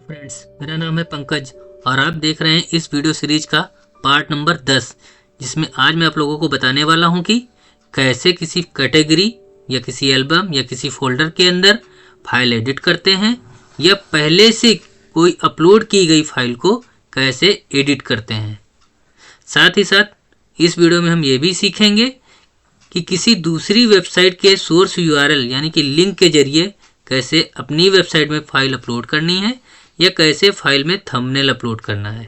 Friends, मेरा नाम है पंकज और आप देख रहे हैं इस वीडियो सीरीज का पार्ट नंबर 10, जिसमें आज मैं आप लोगों को बताने वाला हूं कि कैसे किसी कैटेगरी या किसी एल्बम या किसी फोल्डर के अंदर फाइल एडिट करते हैं या पहले से कोई अपलोड की गई फाइल को कैसे एडिट करते हैं। साथ ही साथ इस वीडियो में हम ये भी सीखेंगे कि किसी दूसरी वेबसाइट के सोर्स यूआरएल यानी कि लिंक के जरिए कैसे अपनी वेबसाइट में फाइल अपलोड करनी है या कैसे फाइल में थंबनेल अपलोड करना है।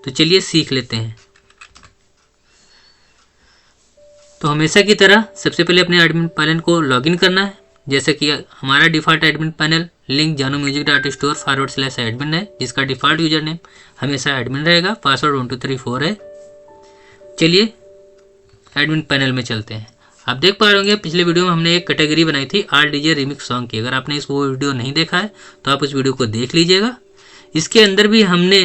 तो चलिए सीख लेते हैं। तो हमेशा की तरह सबसे पहले अपने एडमिन पैनल को लॉगिन करना है। जैसे कि हमारा default admin panel link janumusic.store/admin है, जिसका डिफ़ॉल्ट यूजर नेम हमेशा एडमिन रहेगा, पासवर्ड 1234 है। चलिए एडमिन पैनल में चलते हैं। आप देख पा रहे होंगे पिछले वीडियो में हमने एक कैटेगरी बनाई थी आल डीजे रिमिक्स सॉन्ग की। अगर आपने इस वो वीडियो नहीं देखा है तो आप उस वीडियो को देख लीजिएगा। इसके अंदर भी हमने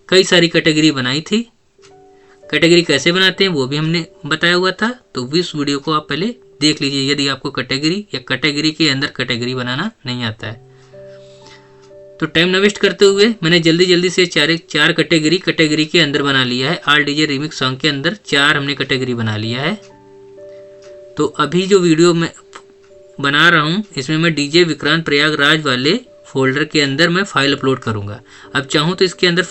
कई सारी कैटेगरी बनाई थी। कैटेगरी कैसे बनाते हैं वो भी हमने बताया हुआ था, तो इस वीडियो को आप पहले देख लीजिए यदि आपको कैटेगरी या कैटेगरी के अंदर कैटेगरी बनाना नहीं आता है। तो टाइम न वेस्ट करते हुए मैंने जल्दी से चार कैटेगरी के अंदर बना लिया है। आल डीजे रिमिक्स सॉन्ग के अंदर 4 हमने कैटेगरी बना लिया है। तो अभी जो वीडियो मैं बना रहा हूँ इसमें मैं डीजे विक्रांत प्रयागराज वाले फोल्डर के अंदर मैं फाइल अपलोड करूँगा। अब चाहूँ तो इसके अंदर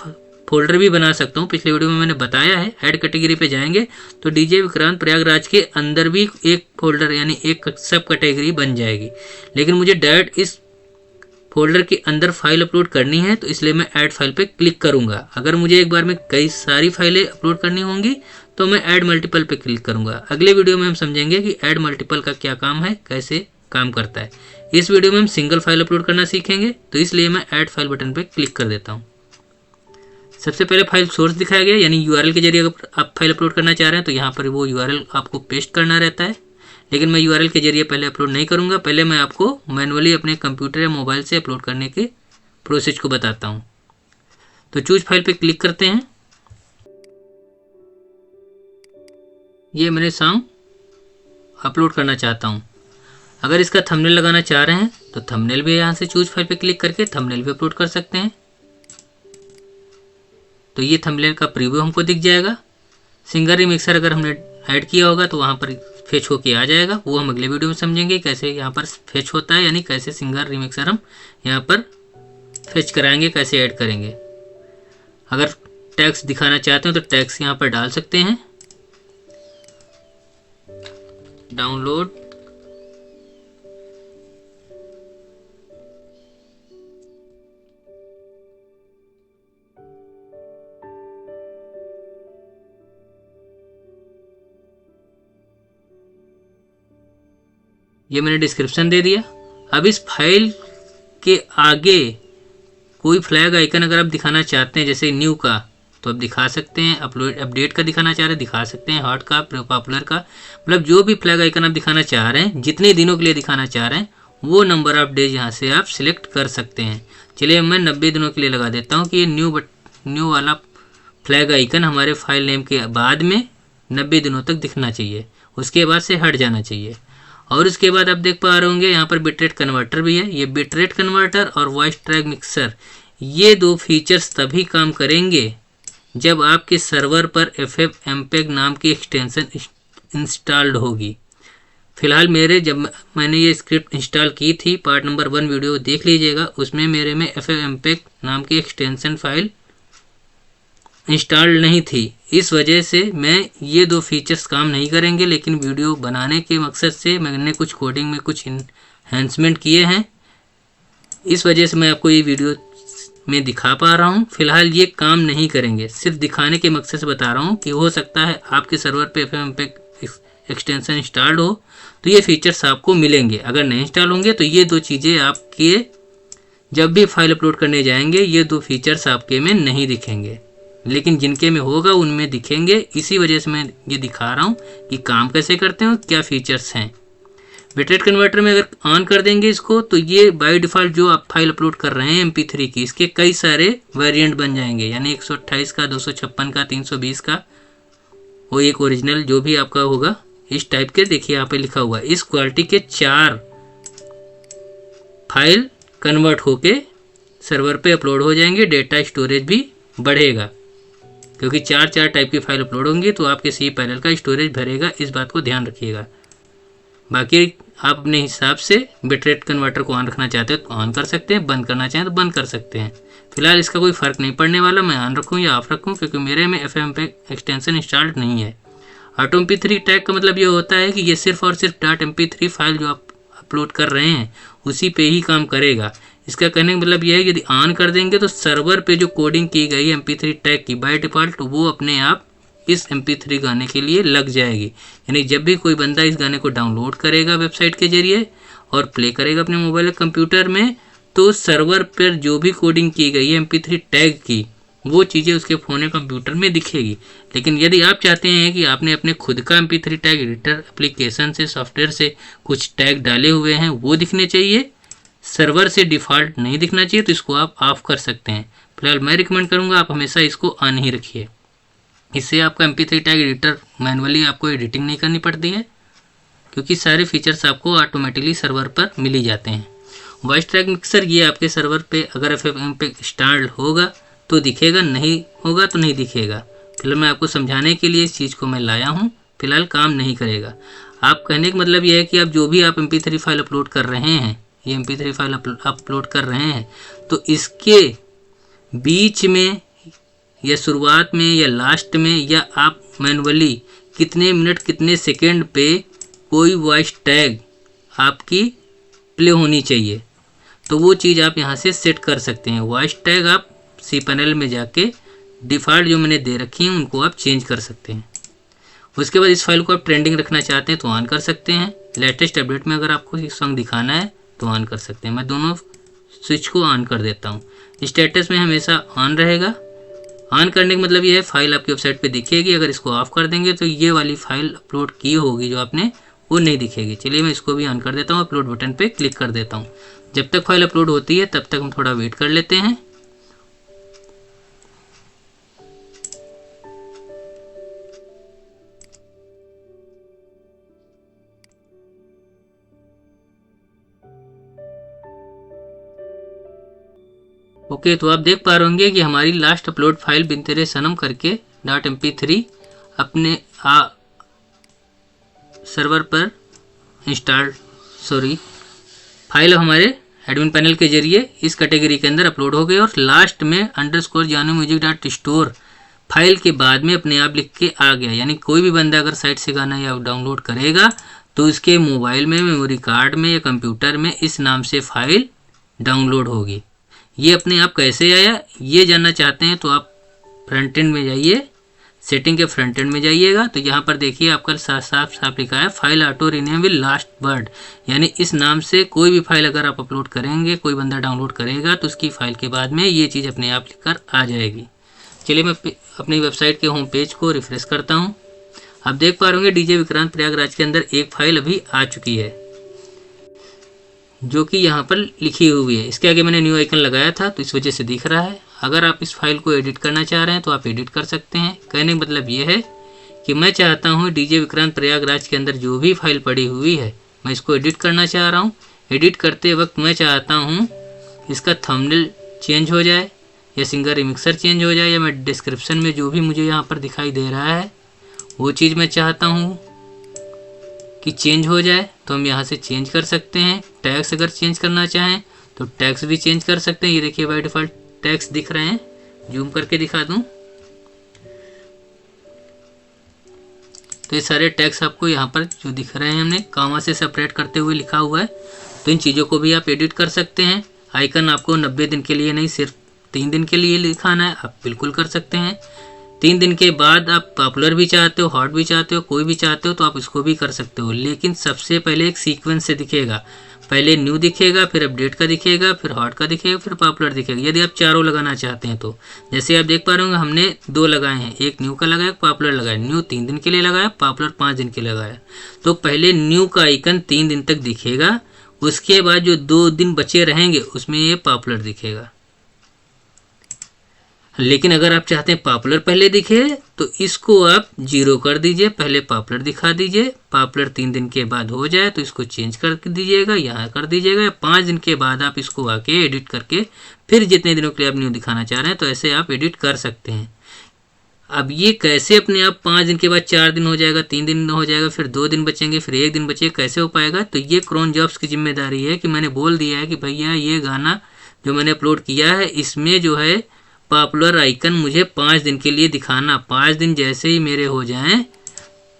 फोल्डर भी बना सकता हूँ। पिछले वीडियो में मैंने बताया है। ऐड कैटेगरी पे जाएंगे तो डीजे विक्रांत प्रयागराज के अंदर भी एक फोल्डर यानी एक सब कैटेगरी बन जाएगी। लेकिन मुझे डायरेक्ट इस फोल्डर के अंदर फाइल अपलोड करनी है, तो इसलिए मैं ऐड फाइल पे क्लिक करूँगा। अगर मुझे एक बार में कई सारी फाइलें अपलोड करनी होंगी तो मैं ऐड मल्टीपल पे क्लिक करूँगा। अगले वीडियो में हम समझेंगे कि ऐड मल्टीपल का क्या काम है, कैसे काम करता है। इस वीडियो में हम सिंगल फाइल अपलोड करना सीखेंगे, तो इसलिए मैं ऐड फाइल बटन पे क्लिक कर देता हूँ। सबसे पहले फाइल सोर्स दिखाया गया, यानी यूआरएल के जरिए अगर आप फाइल अपलोड करना चाह रहे हैं तो यहाँ पर वो यूआरएल आपको पेस्ट करना रहता है। लेकिन मैं यूआरएल के जरिए पहले अपलोड नहीं करूँगा। पहले मैं आपको मैनुअली अपने कंप्यूटर या मोबाइल से अपलोड करने के प्रोसेस को बताता हूँ। तो चूज फाइल पे क्लिक करते हैं। ये मैंने सॉन्ग अपलोड करना चाहता हूँ। अगर इसका थंबनेल लगाना चाह रहे हैं तो थंबनेल भी यहाँ से चूज फाइल पे क्लिक करके थंबनेल भी अपलोड कर सकते हैं। तो ये थंबनेल का प्रीव्यू हमको दिख जाएगा। सिंगर रिमिक्सर अगर हमने ऐड किया होगा तो वहाँ पर फेच होके आ जाएगा। वो हम अगले वीडियो में समझेंगे कैसे यहाँ पर फेच होता है, यानी कैसे सिंगर रिमिक्सर हम यहाँ पर फेच कराएंगे, कैसे ऐड करेंगे। अगर टैग्स दिखाना चाहते हो तो टैग्स यहाँ पर डाल सकते हैं। डाउनलोड ये मैंने डिस्क्रिप्शन दे दिया। अब इस फाइल के आगे कोई फ्लैग आइकन अगर आप दिखाना चाहते हैं, जैसे न्यू का, तो आप दिखा सकते हैं। अपडेट का दिखाना चाह रहे हैं दिखा सकते हैं। हॉट का, पॉपुलर का, मतलब जो भी फ्लैग आइकन आप दिखाना चाह रहे हैं, जितने दिनों के लिए दिखाना चाह रहे हैं, वो नंबर ऑफ डेज यहाँ से आप सिलेक्ट कर सकते हैं। चलिए मैं 90 दिनों के लिए लगा देता हूँ कि ये न्यू वाला फ्लैग आइकन हमारे फाइल नेम के बाद में 90 दिनों तक दिखना चाहिए, उसके बाद से हट जाना चाहिए। और उसके बाद आप देख पा रहे होंगे यहाँ पर बिटरेट कन्वर्टर भी है। ये बिटरेट कन्वर्टर और वॉइस ट्रैक मिक्सर, ये 2 फीचर्स तभी काम करेंगे जब आपके सर्वर पर FFmpeg नाम की एक्सटेंशन इंस्टॉल्ड होगी। फिलहाल जब मैंने ये स्क्रिप्ट इंस्टॉल की थी, पार्ट नंबर 1 वीडियो देख लीजिएगा, उसमें मेरे में FFmpeg नाम की एक्सटेंशन फाइल इंस्टॉल्ड नहीं थी। इस वजह से मैं ये 2 फीचर्स काम नहीं करेंगे। लेकिन वीडियो बनाने के मकसद से मैंने कुछ कोडिंग में कुछ इन्हेंसमेंट किए हैं, इस वजह से मैं आपको ये वीडियो में दिखा पा रहा हूँ। फिलहाल ये काम नहीं करेंगे, सिर्फ दिखाने के मकसद से बता रहा हूँ कि हो सकता है आपके सर्वर पे FFmpeg एक्सटेंशन इंस्टॉल्ड हो तो ये फीचर्स आपको मिलेंगे। अगर नहीं इंस्टॉल होंगे तो ये 2 चीज़ें आपके जब भी फाइल अपलोड करने जाएंगे ये 2 फीचर्स आपके में नहीं दिखेंगे, लेकिन जिनके में होगा उनमें दिखेंगे। इसी वजह से मैं ये दिखा रहा हूँ कि काम कैसे करते हैं और क्या फीचर्स हैं। बिटरेट कन्वर्टर में अगर ऑन कर देंगे इसको तो ये बाय डिफ़ॉल्ट जो आप फाइल अपलोड कर रहे हैं MP3 की, इसके कई सारे वेरिएंट बन जाएंगे, यानी 128 का, 256 का, 320 का, वो एक ओरिजिनल जो भी आपका होगा इस टाइप के। देखिए यहाँ पे लिखा हुआ है इस क्वालिटी के 4 फाइल कन्वर्ट होके सर्वर पे अपलोड हो जाएंगे, डेटा स्टोरेज भी बढ़ेगा, क्योंकि 4 टाइप की फाइल अपलोड होंगी तो आपके सी पैनल का स्टोरेज भरेगा, इस बात को ध्यान रखिएगा। बाकी आप अपने हिसाब से बिटरेट कन्वर्टर को ऑन रखना चाहते हो तो ऑन कर सकते हैं, बंद करना चाहें तो बंद कर सकते हैं। फिलहाल इसका कोई फ़र्क नहीं पड़ने वाला, मैं ऑन रखूँ या ऑफ रखूँ, क्योंकि मेरे में FFmpeg एक्सटेंशन इंस्टॉल्ड नहीं है। ऑटो MP3 टैग का मतलब ये होता है कि ये सिर्फ और सिर्फ .mp3 फाइल जो आप अपलोड कर रहे हैं उसी पे ही काम करेगा। इसका कहने का मतलब यह है कि यदि ऑन कर देंगे तो सर्वर पे जो कोडिंग की गई है MP3 टैग की बाय डिफ़ॉल्ट वो अपने आप इस MP3 गाने के लिए लग जाएगी। यानी जब भी कोई बंदा इस गाने को डाउनलोड करेगा वेबसाइट के जरिए और प्ले करेगा अपने मोबाइल या कंप्यूटर में, तो सर्वर पर जो भी कोडिंग की गई है MP3 टैग की वो चीज़ें उसके फ़ोन या कंप्यूटर में दिखेगी। लेकिन यदि आप चाहते हैं कि आपने अपने खुद का MP3 टैग एडिटर एप्लीकेशन से, सॉफ्टवेयर से कुछ टैग डाले हुए हैं वो दिखने चाहिए, सर्वर से डिफ़ॉल्ट नहीं दिखना चाहिए, तो इसको आप ऑफ कर सकते हैं। फिलहाल मैं रिकमेंड करूँगा आप हमेशा इसको ऑन ही रखिए। इससे आपका MP3 टैग एडिटर मैनुअली आपको एडिटिंग नहीं करनी पड़ती है, क्योंकि सारे फीचर्स आपको ऑटोमेटिकली सर्वर पर मिल ही जाते हैं। वॉइस ट्रैक मिक्सर ये आपके सर्वर पे अगर FFmpeg इंस्टॉल्ड होगा तो दिखेगा, नहीं होगा तो नहीं दिखेगा। फिलहाल मैं आपको समझाने के लिए इस चीज़ को मैं लाया हूँ, फिलहाल काम नहीं करेगा। आप कहने का मतलब ये है कि आप जो भी आप MP3 फाइल अपलोड कर रहे हैं, ये MP3 फाइल अपलोड कर रहे हैं, तो इसके बीच में या शुरुआत में या लास्ट में या आप मैनुअली कितने मिनट कितने सेकेंड पे कोई वॉइस टैग आपकी प्ले होनी चाहिए, तो वो चीज़ आप यहाँ से सेट कर सकते हैं। वॉइस टैग आप सी पैनल में जाके डिफ़ॉल्ट जो मैंने दे रखी हैं उनको आप चेंज कर सकते हैं। उसके बाद इस फाइल को आप ट्रेंडिंग रखना चाहते हैं तो ऑन कर सकते हैं। लेटेस्ट अपडेट में अगर आपको सॉन्ग दिखाना है तो ऑन कर सकते हैं। मैं दोनों स्विच को ऑन कर देता हूँ। स्टेटस में हमेशा ऑन रहेगा। ऑन करने का मतलब ये है फाइल आपकी वेबसाइट पे दिखेगी। अगर इसको ऑफ कर देंगे तो ये वाली फाइल अपलोड की होगी जो आपने, वो नहीं दिखेगी। चलिए मैं इसको भी ऑन कर देता हूँ, अपलोड बटन पे क्लिक कर देता हूँ। जब तक फाइल अपलोड होती है तब तक हम थोड़ा वेट कर लेते हैं। ओके, तो आप देख पा रहे होंगे कि हमारी लास्ट अपलोड फाइल बिन तेरे सनम करके .mp3 अपने सर्वर पर फाइल हमारे एडमिन पैनल के जरिए इस कैटेगरी के अंदर अपलोड हो गई और लास्ट में _janumusic.store फाइल के बाद में अपने आप लिख के आ गया। यानी कोई भी बंदा अगर साइट से गाना या डाउनलोड करेगा तो उसके मोबाइल में, मेमोरी कार्ड में या कंप्यूटर में इस नाम से फाइल डाउनलोड होगी। ये अपने आप कैसे आया ये जानना चाहते हैं तो आप फ्रंट एंड में जाइए, सेटिंग के फ्रंट एंड में जाइएगा तो यहाँ पर देखिए आपका साफ लिखा है file auto rename with last word. यानी इस नाम से कोई भी फाइल अगर आप अपलोड करेंगे, कोई बंदा डाउनलोड करेगा तो उसकी फाइल के बाद में ये चीज़ अपने आप लिखकर आ जाएगी। चलिए मैं अपनी वेबसाइट के होम पेज को रिफ्रेश करता हूँ। आप देख पा रहे होंगे डीजे विक्रांत प्रयागराज के अंदर एक फाइल अभी आ चुकी है जो कि यहाँ पर लिखी हुई है। इसके आगे मैंने न्यू आइकन लगाया था तो इस वजह से दिख रहा है। अगर आप इस फाइल को एडिट करना चाह रहे हैं तो आप एडिट कर सकते हैं। कहने का मतलब ये है कि मैं चाहता हूँ डीजे विक्रांत प्रयागराज के अंदर जो भी फाइल पड़ी हुई है मैं इसको एडिट करना चाह रहा हूँ। एडिट करते वक्त मैं चाहता हूँ इसका थंबनेल चेंज हो जाए या सिंगर रिमिक्सर चेंज हो जाए, या मैं डिस्क्रिप्शन में जो भी मुझे यहाँ पर दिखाई दे रहा है वो चीज़ मैं चाहता हूँ कि चेंज हो जाए, तो हम यहाँ से चेंज कर सकते हैं। टैग्स अगर चेंज करना चाहें तो टैग्स भी चेंज कर सकते हैं। ये देखिए बाय डिफ़ॉल्ट टैग्स दिख रहे हैं, जूम करके दिखा दूं तो ये सारे टैग्स आपको यहाँ पर जो दिख रहे हैं हमने कामा से सेपरेट करते हुए लिखा हुआ है। तो इन चीज़ों को भी आप एडिट कर सकते हैं। आइकन आपको 90 दिन के लिए नहीं, सिर्फ 3 दिन के लिए लिखाना है, आप बिल्कुल कर सकते हैं। 3 दिन के बाद आप पॉपुलर भी चाहते हो, हॉट भी चाहते हो, कोई भी चाहते हो तो आप इसको भी कर सकते हो। लेकिन सबसे पहले एक सीक्वेंस से दिखेगा। पहले न्यू दिखेगा, फिर अपडेट का दिखेगा, फिर हॉट का दिखेगा, फिर पॉपुलर दिखेगा। यदि आप चारों लगाना चाहते हैं तो जैसे आप देख पा रहे होंगे हमने 2 लगाए हैं, एक न्यू का लगाया, पॉपुलर लगाया। न्यू 3 दिन के लिए लगाया, पॉपुलर 5 दिन के लिए लगाया। तो पहले न्यू का आइकन 3 दिन तक दिखेगा, उसके बाद जो 2 दिन बचे रहेंगे उसमें ये पॉपुलर दिखेगा। लेकिन अगर आप चाहते हैं पॉपुलर पहले दिखे तो इसको आप 0 कर दीजिए, पहले पॉपुलर दिखा दीजिए। पॉपुलर 3 दिन के बाद हो जाए तो इसको चेंज कर दीजिएगा, यहाँ कर दीजिएगा। 5 दिन के बाद आप इसको आके एडिट करके फिर जितने दिनों के लिए आप न्यू दिखाना चाह रहे हैं तो ऐसे आप एडिट कर सकते हैं। अब ये कैसे अपने आप 5 दिन के बाद 4 दिन हो जाएगा, 3 दिन हो जाएगा, फिर 2 दिन बचेंगे, फिर 1 दिन बचेगा, कैसे हो पाएगा? तो ये क्रोन जॉब्स की जिम्मेदारी है कि मैंने बोल दिया है कि भैया ये गाना जो मैंने अपलोड किया है इसमें जो है पॉपुलर आइकन मुझे 5 दिन के लिए दिखाना। 5 दिन जैसे ही मेरे हो जाएं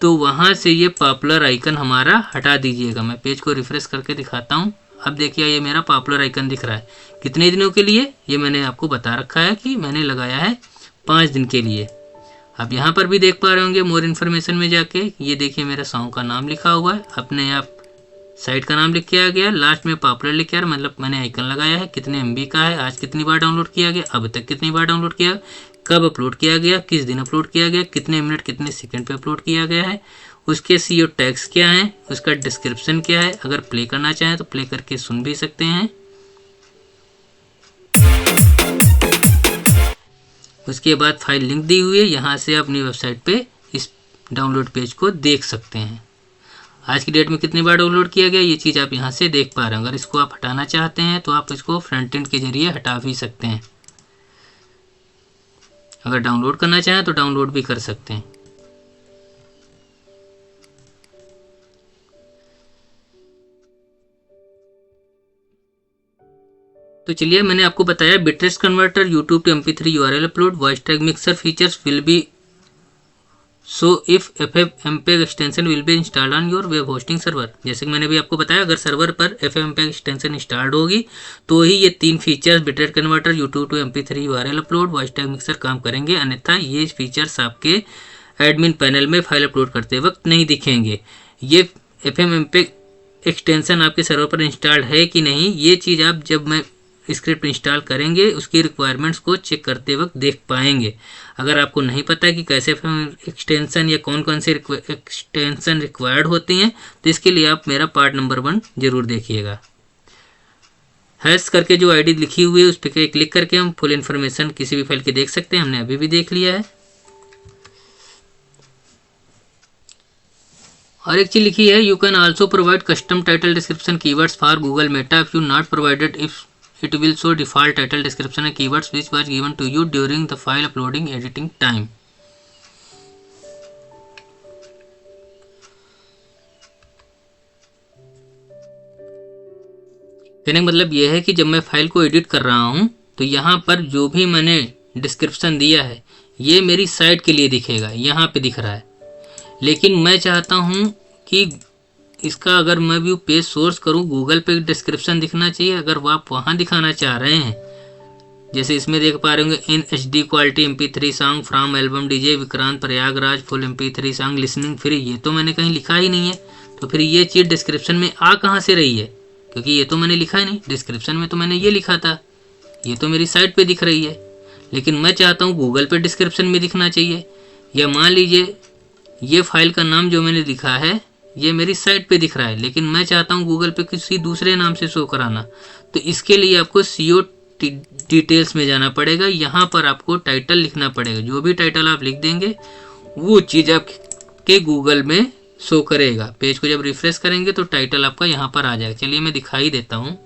तो वहाँ से ये पॉपुलर आइकन हमारा हटा दीजिएगा। मैं पेज को रिफ्रेश करके दिखाता हूँ। अब देखिए ये मेरा पॉपुलर आइकन दिख रहा है। कितने दिनों के लिए? ये मैंने आपको बता रखा है कि मैंने लगाया है 5 दिन के लिए। आप यहाँ पर भी देख पा रहे होंगे मोर इन्फॉर्मेशन में जाके, ये देखिए मेरा सॉन्ग का नाम लिखा हुआ है, अपने आप साइट का नाम लिख के आ गया, लास्ट में पॉपुलर लिख के, मतलब मैंने आइकन लगाया है, कितने MB का है, आज कितनी बार डाउनलोड किया गया, अब तक कितनी बार डाउनलोड किया, कब अपलोड किया गया, किस दिन अपलोड किया गया, कितने मिनट कितने सेकंड पे अपलोड किया गया है, उसके SEO टैग्स क्या हैं, उसका डिस्क्रिप्शन क्या है। अगर प्ले करना चाहें तो प्ले करके सुन भी सकते हैं। उसके बाद फाइल लिंक दी हुई है, यहाँ से अपनी वेबसाइट पे इस डाउनलोड पेज को देख सकते हैं। आज की डेट में कितनी बार डाउनलोड किया गया ये चीज़ आप यहाँ से देख पा रहे हैं। अगर इसको आप हटाना चाहते हैं तो आप इसको फ्रंट एंड के जरिए हटा भी सकते हैं। अगर डाउनलोड करना चाहें तो डाउनलोड भी कर सकते हैं। तो चलिए मैंने आपको बताया bitrate converter, YouTube to MP3 URL upload, voice tag mixer features will be so if FFmpeg extension will be installed on your web hosting server. जैसे कि मैंने भी आपको बताया अगर सर्वर पर FFmpeg एक्सटेंशन इंस्टॉल्ड होगी तो ही ये 3 features bitrate converter, YouTube to MP3 URL upload, voice tag mixer काम करेंगे। अन्यथा ये फीचर्स आपके एडमिन पैनल में फाइल अपलोड करते वक्त नहीं दिखेंगे। ये FFmpeg एक्सटेंशन आपके सर्वर पर इंस्टॉल्ड है कि नहीं ये चीज़ आप जब मैं स्क्रिप्ट इंस्टॉल करेंगे उसकी रिक्वायरमेंट्स को चेक करते वक्त देख पाएंगे। अगर आपको नहीं पता कि कैसे एक्सटेंशन या कौन कौन से एक्सटेंशन रिक्वायर्ड होती हैं तो इसके लिए आप मेरा पार्ट नंबर 1 जरूर देखिएगा। हैश करके जो आईडी लिखी हुई है उस पर क्लिक करके हम फुल इन्फॉर्मेशन किसी भी फाइल की देख सकते हैं। हमने अभी भी देख लिया है। और एक चीज लिखी है, you can also provide custom title description keywords for Google Meta if you not provided if it will show default title description and keywords which was given to you during the file uploading editing time। कहने का मतलब यह है कि जब मैं file को edit कर रहा हूं तो यहाँ पर जो भी मैंने डिस्क्रिप्शन दिया है ये मेरी साइट के लिए दिखेगा, यहाँ पे दिख रहा है। लेकिन मैं चाहता हूँ कि इसका अगर मैं व्यू पेज सोर्स करूं गूगल पे डिस्क्रिप्शन दिखना चाहिए। अगर वो आप वहां दिखाना चाह रहे हैं, जैसे इसमें देख पा रहे होंगे इन HD quality MP3 song from album DJ Vikrant Prayagraj full MP3 song listening free, ये तो मैंने कहीं लिखा ही नहीं है। तो फिर ये चीज़ डिस्क्रिप्शन में आ कहाँ से रही है? क्योंकि ये तो मैंने लिखा ही नहीं। डिस्क्रिप्शन में तो मैंने ये लिखा था, ये तो मेरी साइट पर दिख रही है। लेकिन मैं चाहता हूँ गूगल पे डिस्क्रिप्शन में दिखना चाहिए। या मान लीजिए ये फाइल का नाम जो मैंने लिखा है ये मेरी साइट पे दिख रहा है, लेकिन मैं चाहता हूँ गूगल पे किसी दूसरे नाम से शो कराना। तो इसके लिए आपको SEO डिटेल्स में जाना पड़ेगा। यहाँ पर आपको टाइटल लिखना पड़ेगा। जो भी टाइटल आप लिख देंगे वो चीज़ आपके गूगल में शो करेगा। पेज को जब रिफ्रेश करेंगे तो टाइटल आपका यहाँ पर आ जाएगा। चलिए मैं दिखाई देता हूँ।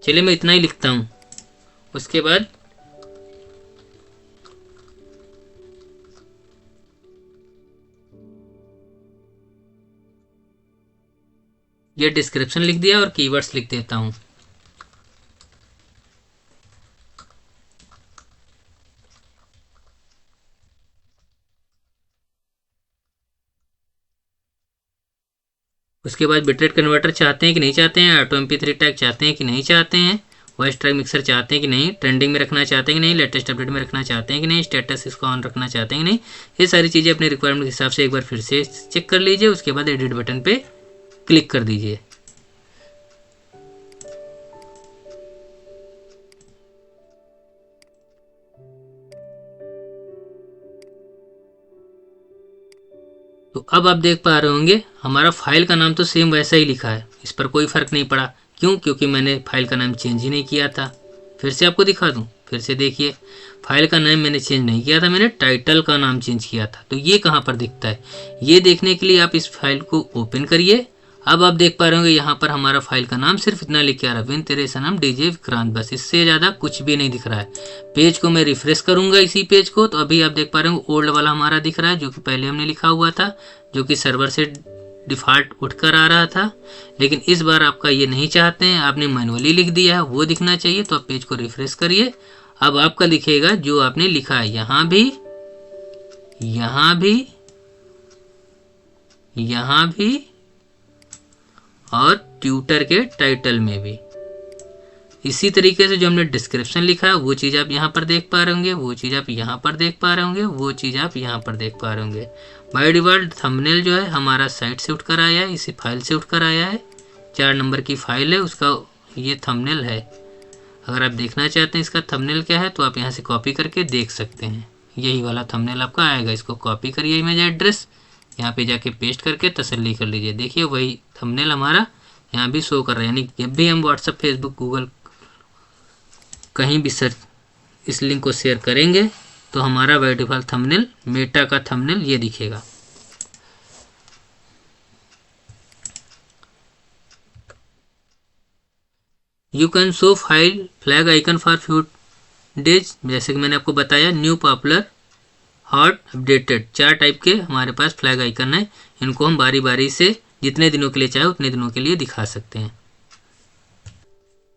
चलिए मैं इतना ही लिखता हूँ। उसके बाद ये डिस्क्रिप्शन लिख दिया और कीवर्ड्स लिख देता हूं। उसके बाद बिटरेट कन्वर्टर चाहते हैं कि नहीं चाहते हैं, ऑटो MP3 टैग चाहते हैं कि नहीं चाहते हैं, वॉइस ट्रैक मिक्सर चाहते हैं कि नहीं, ट्रेंडिंग में रखना चाहते हैं कि नहीं, लेटेस्ट अपडेट में रखना चाहते हैं कि नहीं, स्टेटस इसको ऑन रखना चाहते हैं कि नहीं। ये सारी चीज़ें अपने रिक्वायरमेंट के हिसाब से एक बार फिर से चेक कर लीजिए। उसके बाद एडिट बटन पे क्लिक कर दीजिए। तो अब आप देख पा रहे होंगे हमारा फाइल का नाम तो सेम वैसा ही लिखा है, इस पर कोई फर्क नहीं पड़ा। क्यों? क्योंकि मैंने फाइल का नाम चेंज ही नहीं किया था। फिर से आपको दिखा दूं, फिर से देखिए, फाइल का नाम मैंने चेंज नहीं किया था, मैंने टाइटल का नाम चेंज किया था। तो ये कहाँ पर दिखता है, ये देखने के लिए आप इस फाइल को ओपन करिए। अब आप देख पा रहे होंगे यहाँ पर हमारा फाइल का नाम सिर्फ इतना लिख के आ रहा है, विन तेरे सनम डीजे विक्रांत, बस इससे ज़्यादा कुछ भी नहीं दिख रहा है। पेज को मैं रिफ्रेश करूंगा इसी पेज को, तो अभी आप देख पा रहे होंगे ओल्ड वाला हमारा दिख रहा है, जो कि पहले हमने लिखा हुआ था, जो कि सर्वर से डिफ़ॉल्ट उठकर आ रहा था। लेकिन इस बार आपका ये नहीं चाहते हैं, आपने मैनुअली लिख दिया है, वो दिखना चाहिए। तो आप पेज को रिफ्रेश करिए, अब आपका दिखेगा जो आपने लिखा है, यहाँ भी, यहाँ भी, यहाँ भी, और ट्यूटर के टाइटल में भी। इसी तरीके से जो हमने डिस्क्रिप्शन लिखा है वो चीज़ आप यहाँ पर देख पा रहे होंगे, वो चीज़ आप यहाँ पर देख पा रहे होंगे, वो चीज़ आप यहाँ पर देख पा रहे होंगे। बाय डिफ़ॉल्ट थंबनेल जो है हमारा साइट से उठकर आया है, इसी फाइल से उठकर आया है। 4 नंबर की फाइल है, उसका ये थंबनेल है। अगर आप देखना चाहते हैं इसका थंबनेल क्या है, तो आप यहाँ से कॉपी करके देख सकते हैं। यही वाला थंबनेल आपका आएगा, इसको कॉपी करिए इमेज एड्रेस, यहाँ पे जाके पेस्ट करके तसल्ली कर लीजिए। देखिए वही थंबनेल हमारा यहाँ भी शो कर रहा है, यानी जब भी हम व्हाट्सएप, फेसबुक, गूगल कहीं भी सर्च इस लिंक को शेयर करेंगे तो हमारा बाय डिफ़ॉल्ट थंबनेल, मेटा का थंबनेल ये दिखेगा। You can show file flag icon for few days, जैसे कि मैंने आपको बताया, new popular hot updated, 4 type के हमारे पास फ्लैग आइकन है। इनको हम बारी बारी से जितने दिनों के लिए चाहे उतने दिनों के लिए दिखा सकते हैं।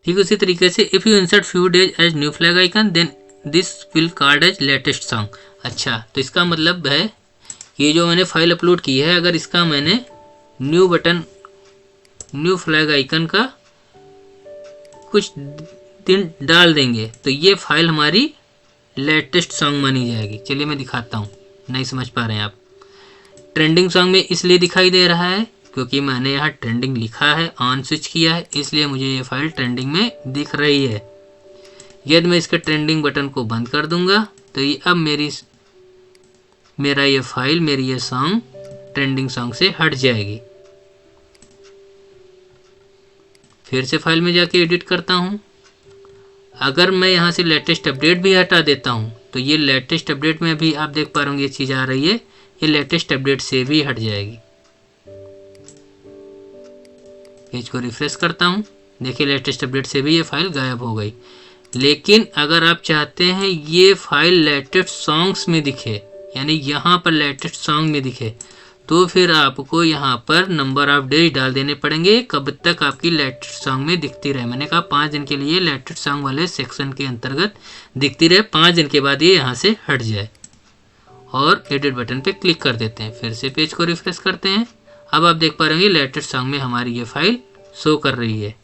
ठीक उसी तरीके से if you insert few days as new flag icon then this will card as latest song. अच्छा, तो इसका मतलब है ये जो मैंने फाइल अपलोड की है, अगर इसका मैंने new button, new flag icon का कुछ दिन डाल देंगे तो ये फाइल हमारी लेटेस्ट सॉन्ग मानी जाएगी। चलिए मैं दिखाता हूँ, नहीं समझ पा रहे हैं आप। ट्रेंडिंग सॉन्ग में इसलिए दिखाई दे रहा है क्योंकि मैंने यहाँ ट्रेंडिंग लिखा है, ऑन स्विच किया है, इसलिए मुझे ये फाइल ट्रेंडिंग में दिख रही है। यदि मैं इसके ट्रेंडिंग बटन को बंद कर दूंगा तो ये अब मेरा ये फाइल, मेरी ये सॉन्ग ट्रेंडिंग सॉन्ग से हट जाएगी। फिर से फाइल में जाके एडिट करता हूँ। अगर मैं यहाँ से लेटेस्ट अपडेट भी हटा देता हूँ तो ये लेटेस्ट अपडेट में भी आप देख पा रहे होंगे ये चीज़ आ रही है, ये लेटेस्ट अपडेट से भी हट जाएगी। पेज को रिफ्रेश करता हूँ, देखिए लेटेस्ट अपडेट से भी ये फाइल गायब हो गई। लेकिन अगर आप चाहते हैं ये फाइल लेटेस्ट सॉन्ग्स में दिखे, यानी यहाँ पर लेटेस्ट सॉन्ग में दिखे, तो फिर आपको यहाँ पर नंबर ऑफ डेज डाल देने पड़ेंगे कब तक आपकी लेटेस्ट सॉन्ग में दिखती रहे। मैंने कहा 5 दिन के लिए लेटेस्ट सॉन्ग वाले सेक्शन के अंतर्गत दिखती रहे, 5 दिन के बाद ये यहाँ से हट जाए। और एडिट बटन पे क्लिक कर देते हैं, फिर से पेज को रिफ्रेश करते हैं। अब आप देख पा रहे हैं लेटेस्ट सॉन्ग में हमारी ये फाइल शो कर रही है।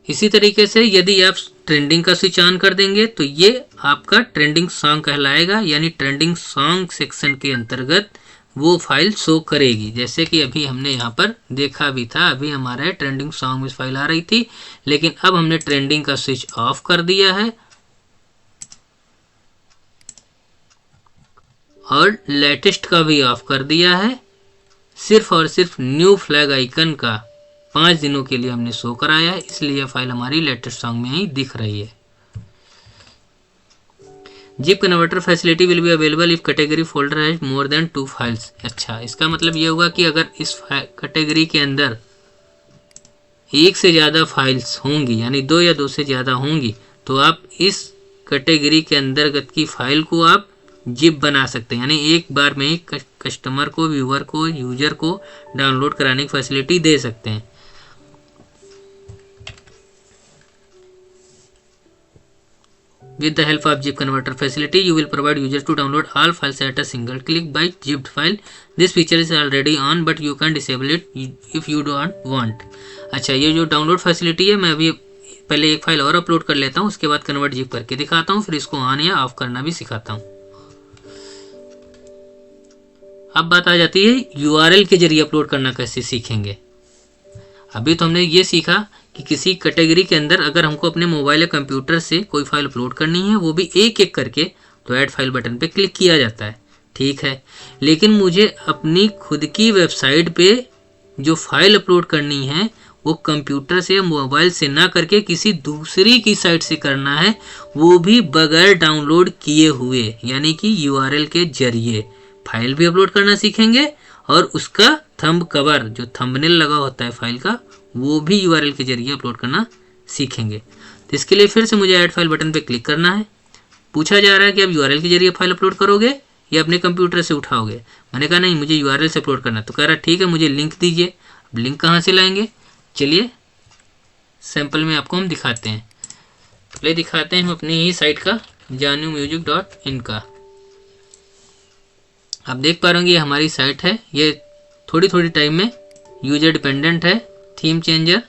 इसी तरीके से यदि आप ट्रेंडिंग का स्विच ऑन कर देंगे तो ये आपका ट्रेंडिंग सॉन्ग कहलाएगा, यानी ट्रेंडिंग सॉन्ग सेक्शन के अंतर्गत वो फाइल शो करेगी। जैसे कि अभी हमने यहाँ पर देखा भी था, अभी हमारा ट्रेंडिंग सॉन्ग में फाइल आ रही थी, लेकिन अब हमने ट्रेंडिंग का स्विच ऑफ कर दिया है और लेटेस्ट का भी ऑफ कर दिया है। सिर्फ और सिर्फ न्यू फ्लैग आइकन का 5 दिनों के लिए हमने शो कराया है, इसलिए यह फाइल हमारी लेटेस्ट सॉन्ग में ही दिख रही है। Zip converter facility will be available if category folder has more than 2 files. अच्छा, इसका मतलब ये होगा कि अगर इस कैटेगरी के अंदर एक से ज़्यादा फाइल्स होंगी, यानी 2 या 2 से ज़्यादा होंगी, तो आप इस कैटेगरी के अंतर्गत की फाइल को आप जिप बना सकते हैं, यानी एक बार में ही कस्टमर को, व्यूअर को, यूजर को डाउनलोड कराने की फैसिलिटी दे सकते हैं। With the help of zip converter facility, you will provide users to download all files at a single click by zipped file. This feature is already on, but you can disable it if you don't want. अच्छा, ये जो download facility है, मैं अभी पहले एक file और upload कर लेता हूँ, उसके बाद कन्वर्ट जिप करके दिखाता हूँ, फिर इसको ऑन या ऑफ करना भी सिखाता हूँ। अब बात आ जाती है URL के जरिए अपलोड करना कैसे सीखेंगे। अभी तो हमने ये सीखा कि किसी कैटेगरी के अंदर अगर हमको अपने मोबाइल या कंप्यूटर से कोई फाइल अपलोड करनी है, वो भी एक एक करके, तो ऐड फाइल बटन पे क्लिक किया जाता है, ठीक है। लेकिन मुझे अपनी खुद की वेबसाइट पे जो फाइल अपलोड करनी है वो कंप्यूटर से या मोबाइल से ना करके किसी दूसरी की साइट से करना है, वो भी बगैर डाउनलोड किए हुए, यानी कि यूआरएल के जरिए फाइल भी अपलोड करना सीखेंगे और उसका थंब कवर जो थंबनेल लगा होता है फाइल का वो भी यूआरएल के जरिए अपलोड करना सीखेंगे। तो इसके लिए फिर से मुझे ऐड फाइल बटन पे क्लिक करना है। पूछा जा रहा है कि आप यूआरएल के जरिए फाइल अपलोड करोगे या अपने कंप्यूटर से उठाओगे। मैंने कहा नहीं, मुझे यूआरएल से अपलोड करना। तो कह रहा ठीक है, मुझे लिंक दीजिए। अब लिंक कहाँ से लाएंगे, चलिए सैंपल में आपको हम दिखाते हैं। पहले दिखाते हैं हम अपनी ही साइट का janumusic.in का। आप देख पा रहे होंगे ये हमारी साइट है। ये थोड़ी थोड़ी टाइम में यूजर डिपेंडेंट है। थीम चेंजर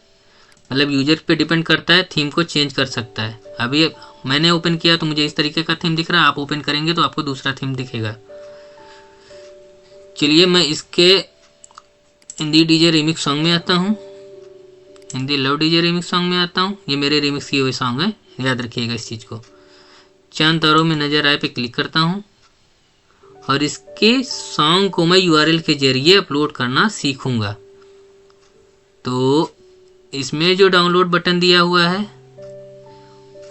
मतलब यूजर पे डिपेंड करता है, थीम को चेंज कर सकता है। अभी मैंने ओपन किया तो मुझे इस तरीके का थीम दिख रहा है, आप ओपन करेंगे तो आपको दूसरा थीम दिखेगा। चलिए मैं इसके हिंदी डीजे रिमिक्स सॉन्ग में आता हूँ, Hindi love DJ remix song में आता हूँ। ये मेरे रिमिक्स किए हुए सॉन्ग है, याद रखिएगा इस चीज़ को। चांद तारों में नजर आए पे क्लिक करता हूँ और इसके सॉन्ग को मैं यूआरएल के जरिए अपलोड करना सीखूंगा। तो इसमें जो डाउनलोड बटन दिया हुआ है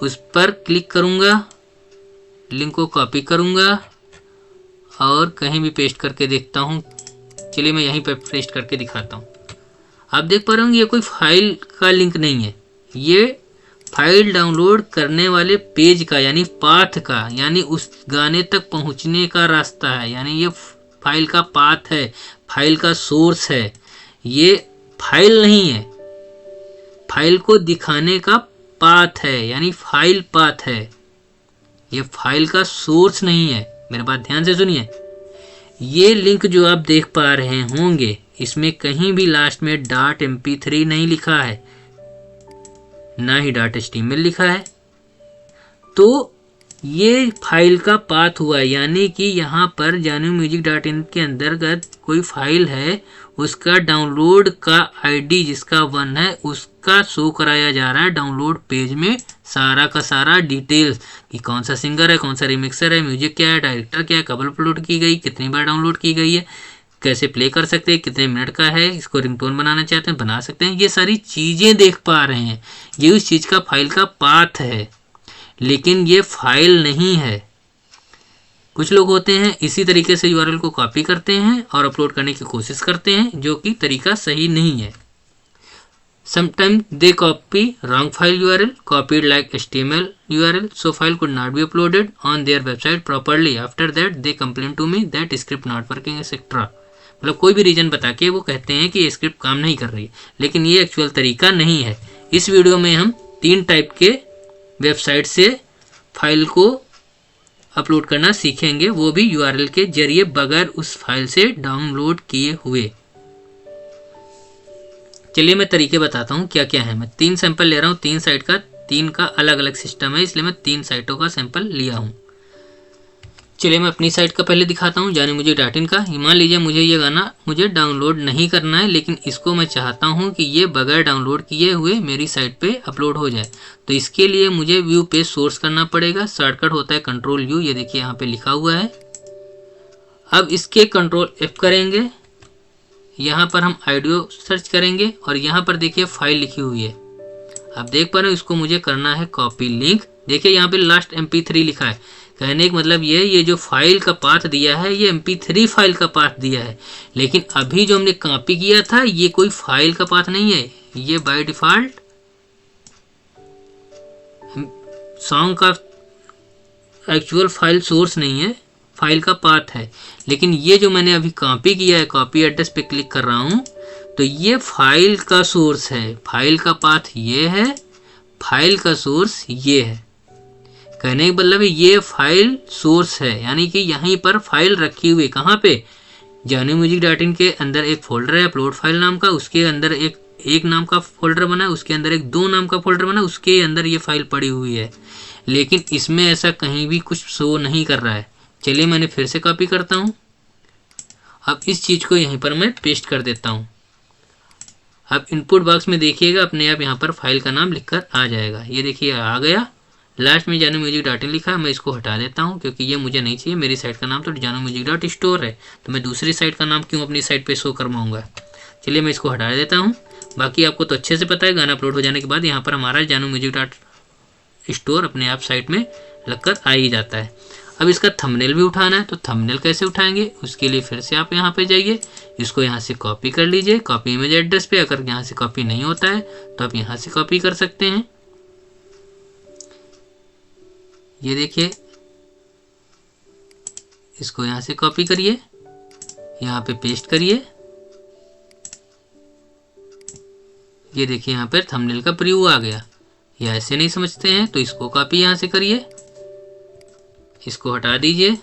उस पर क्लिक करूंगा, लिंक को कॉपी करूंगा और कहीं भी पेस्ट करके देखता हूं। चलिए मैं यहीं पर पेस्ट करके दिखाता हूं। आप देख पा रहे होंगे ये कोई फाइल का लिंक नहीं है, ये फाइल डाउनलोड करने वाले पेज का यानी पाथ का, यानी उस गाने तक पहुंचने का रास्ता है। यानी ये फाइल का पाथ है, फाइल का सोर्स है। ये फाइल नहीं है, फाइल को दिखाने का पाथ है, यानी फाइल पाथ है। ये फाइल का सोर्स नहीं है। मेरे बात ध्यान से सुनिए। ये लिंक जो आप देख पा रहे होंगे इसमें कहीं भी लास्ट में .mp3 नहीं लिखा है, ना ही .html लिखा है। तो ये फाइल का पाथ हुआ, यानी कि यहाँ पर janumusic.in के अंतर्गत कोई फाइल है, उसका डाउनलोड का आईडी जिसका 1 है उसका शो कराया जा रहा है डाउनलोड पेज में। सारा का सारा डिटेल्स कि कौन सा सिंगर है, कौन सा रिमिक्सर है, म्यूजिक क्या है, डायरेक्टर क्या है, कब अपलोड की गई, कितनी बार डाउनलोड की गई है, कैसे प्ले कर सकते हैं, कितने मिनट का है, इसको रिंगटोन बनाना चाहते हैं बना सकते हैं। ये सारी चीज़ें देख पा रहे हैं। ये उस चीज़ का फाइल का पाथ है, लेकिन ये फाइल नहीं है। कुछ लोग होते हैं इसी तरीके से यूआरएल को कॉपी करते हैं और अपलोड करने की कोशिश करते हैं, जो कि तरीका सही नहीं है। Sometimes they copy wrong file URL copied like HTML URL, so file could not be uploaded on their website properly. After that they complain to me that script not working etc. मतलब कोई भी reason बता के वो कहते हैं कि ये स्क्रिप्ट काम नहीं कर रही है, लेकिन ये एक्चुअल तरीका नहीं है। इस वीडियो में हम 3 टाइप के वेबसाइट से फाइल को अपलोड करना सीखेंगे, वो भी यूआरएल के जरिए बगैर उस फाइल से डाउनलोड किए हुए। चलिए मैं तरीके बताता हूँ क्या क्या है। मैं 3 सैंपल ले रहा हूँ, 3 साइट का, 3 का अलग अलग सिस्टम है, इसलिए मैं 3 साइटों का सैंपल लिया हूँ। चलिए मैं अपनी साइट का पहले दिखाता हूँ, janumusic.in का। मान लीजिए मुझे ये गाना मुझे डाउनलोड नहीं करना है, लेकिन इसको मैं चाहता हूँ कि ये बगैर डाउनलोड किए हुए मेरी साइट पे अपलोड हो जाए। तो इसके लिए मुझे व्यू पेज सोर्स करना पड़ेगा। शॉर्टकट होता है Ctrl+U, ये देखिए यहाँ पे लिखा हुआ है। अब इसके Ctrl+F करेंगे, यहाँ पर हम ऑडियो सर्च करेंगे और यहाँ पर देखिए फाइल लिखी हुई है। आप देख पा रहे हो, इसको मुझे करना है कॉपी लिंक। देखिए यहाँ पे लास्ट MP3 लिखा है। कहने का मतलब ये जो फाइल का पाथ दिया है ये MP3 फाइल का पाथ दिया है, लेकिन अभी जो हमने कॉपी किया था ये कोई फाइल का पाथ नहीं है। ये बाय डिफॉल्ट सॉन्ग का एक्चुअल फाइल सोर्स नहीं है, फाइल का पाथ है। लेकिन ये जो मैंने अभी कॉपी किया है, कॉपी एड्रेस पे क्लिक कर रहा हूँ, तो ये फाइल का सोर्स है। फाइल का पाथ ये है, फाइल का सोर्स ये है। कहने का मतलब ये फाइल सोर्स है, यानी कि यहीं पर फाइल रखी हुई। कहाँ पे? janumusic.in के अंदर एक फोल्डर है अपलोड फाइल नाम का, उसके अंदर एक नाम का फोल्डर बना है, उसके अंदर एक 2 नाम का फोल्डर बना है, उसके अंदर ये फाइल पड़ी हुई है। लेकिन इसमें ऐसा कहीं भी कुछ शो नहीं कर रहा है। चलिए मैंने फिर से कॉपी करता हूँ। अब इस चीज़ को यहीं पर मैं पेस्ट कर देता हूँ। अब इनपुट बॉक्स में देखिएगा अपने आप यहाँ पर फाइल का नाम लिखकर आ जाएगा। ये देखिए आ गया। लास्ट में janumusic.in लिखा है, मैं इसको हटा देता हूँ क्योंकि ये मुझे नहीं चाहिए। मेरी साइट का नाम तो janumusic.store है, तो मैं दूसरी साइट का नाम क्यों अपनी साइट पे शो करवाऊँगा। चलिए मैं इसको हटा देता हूँ। बाकी आपको तो अच्छे से पता है, गाना अपलोड हो जाने के बाद यहाँ पर हमारा जानू म्यूजिक डॉट स्टोर अपने आप साइट में लगकर आ ही जाता है। अब इसका थंबनेल भी उठाना है, तो थंबनेल कैसे उठाएंगे उसके लिए फिर से आप यहाँ पे जाइए, इसको यहाँ से कॉपी कर लीजिए, कॉपी इमेज एड्रेस पे। अगर यहाँ से कॉपी नहीं होता है तो आप यहाँ से कॉपी कर सकते हैं। ये देखिए, इसको यहाँ से कॉपी करिए, यहाँ पे पेस्ट करिए। ये देखिए यहाँ पर थंबनेल का प्रीव्यू आ गया। या ऐसे नहीं समझते हैं तो इसको कॉपी यहाँ से करिए, इसको हटा दीजिए,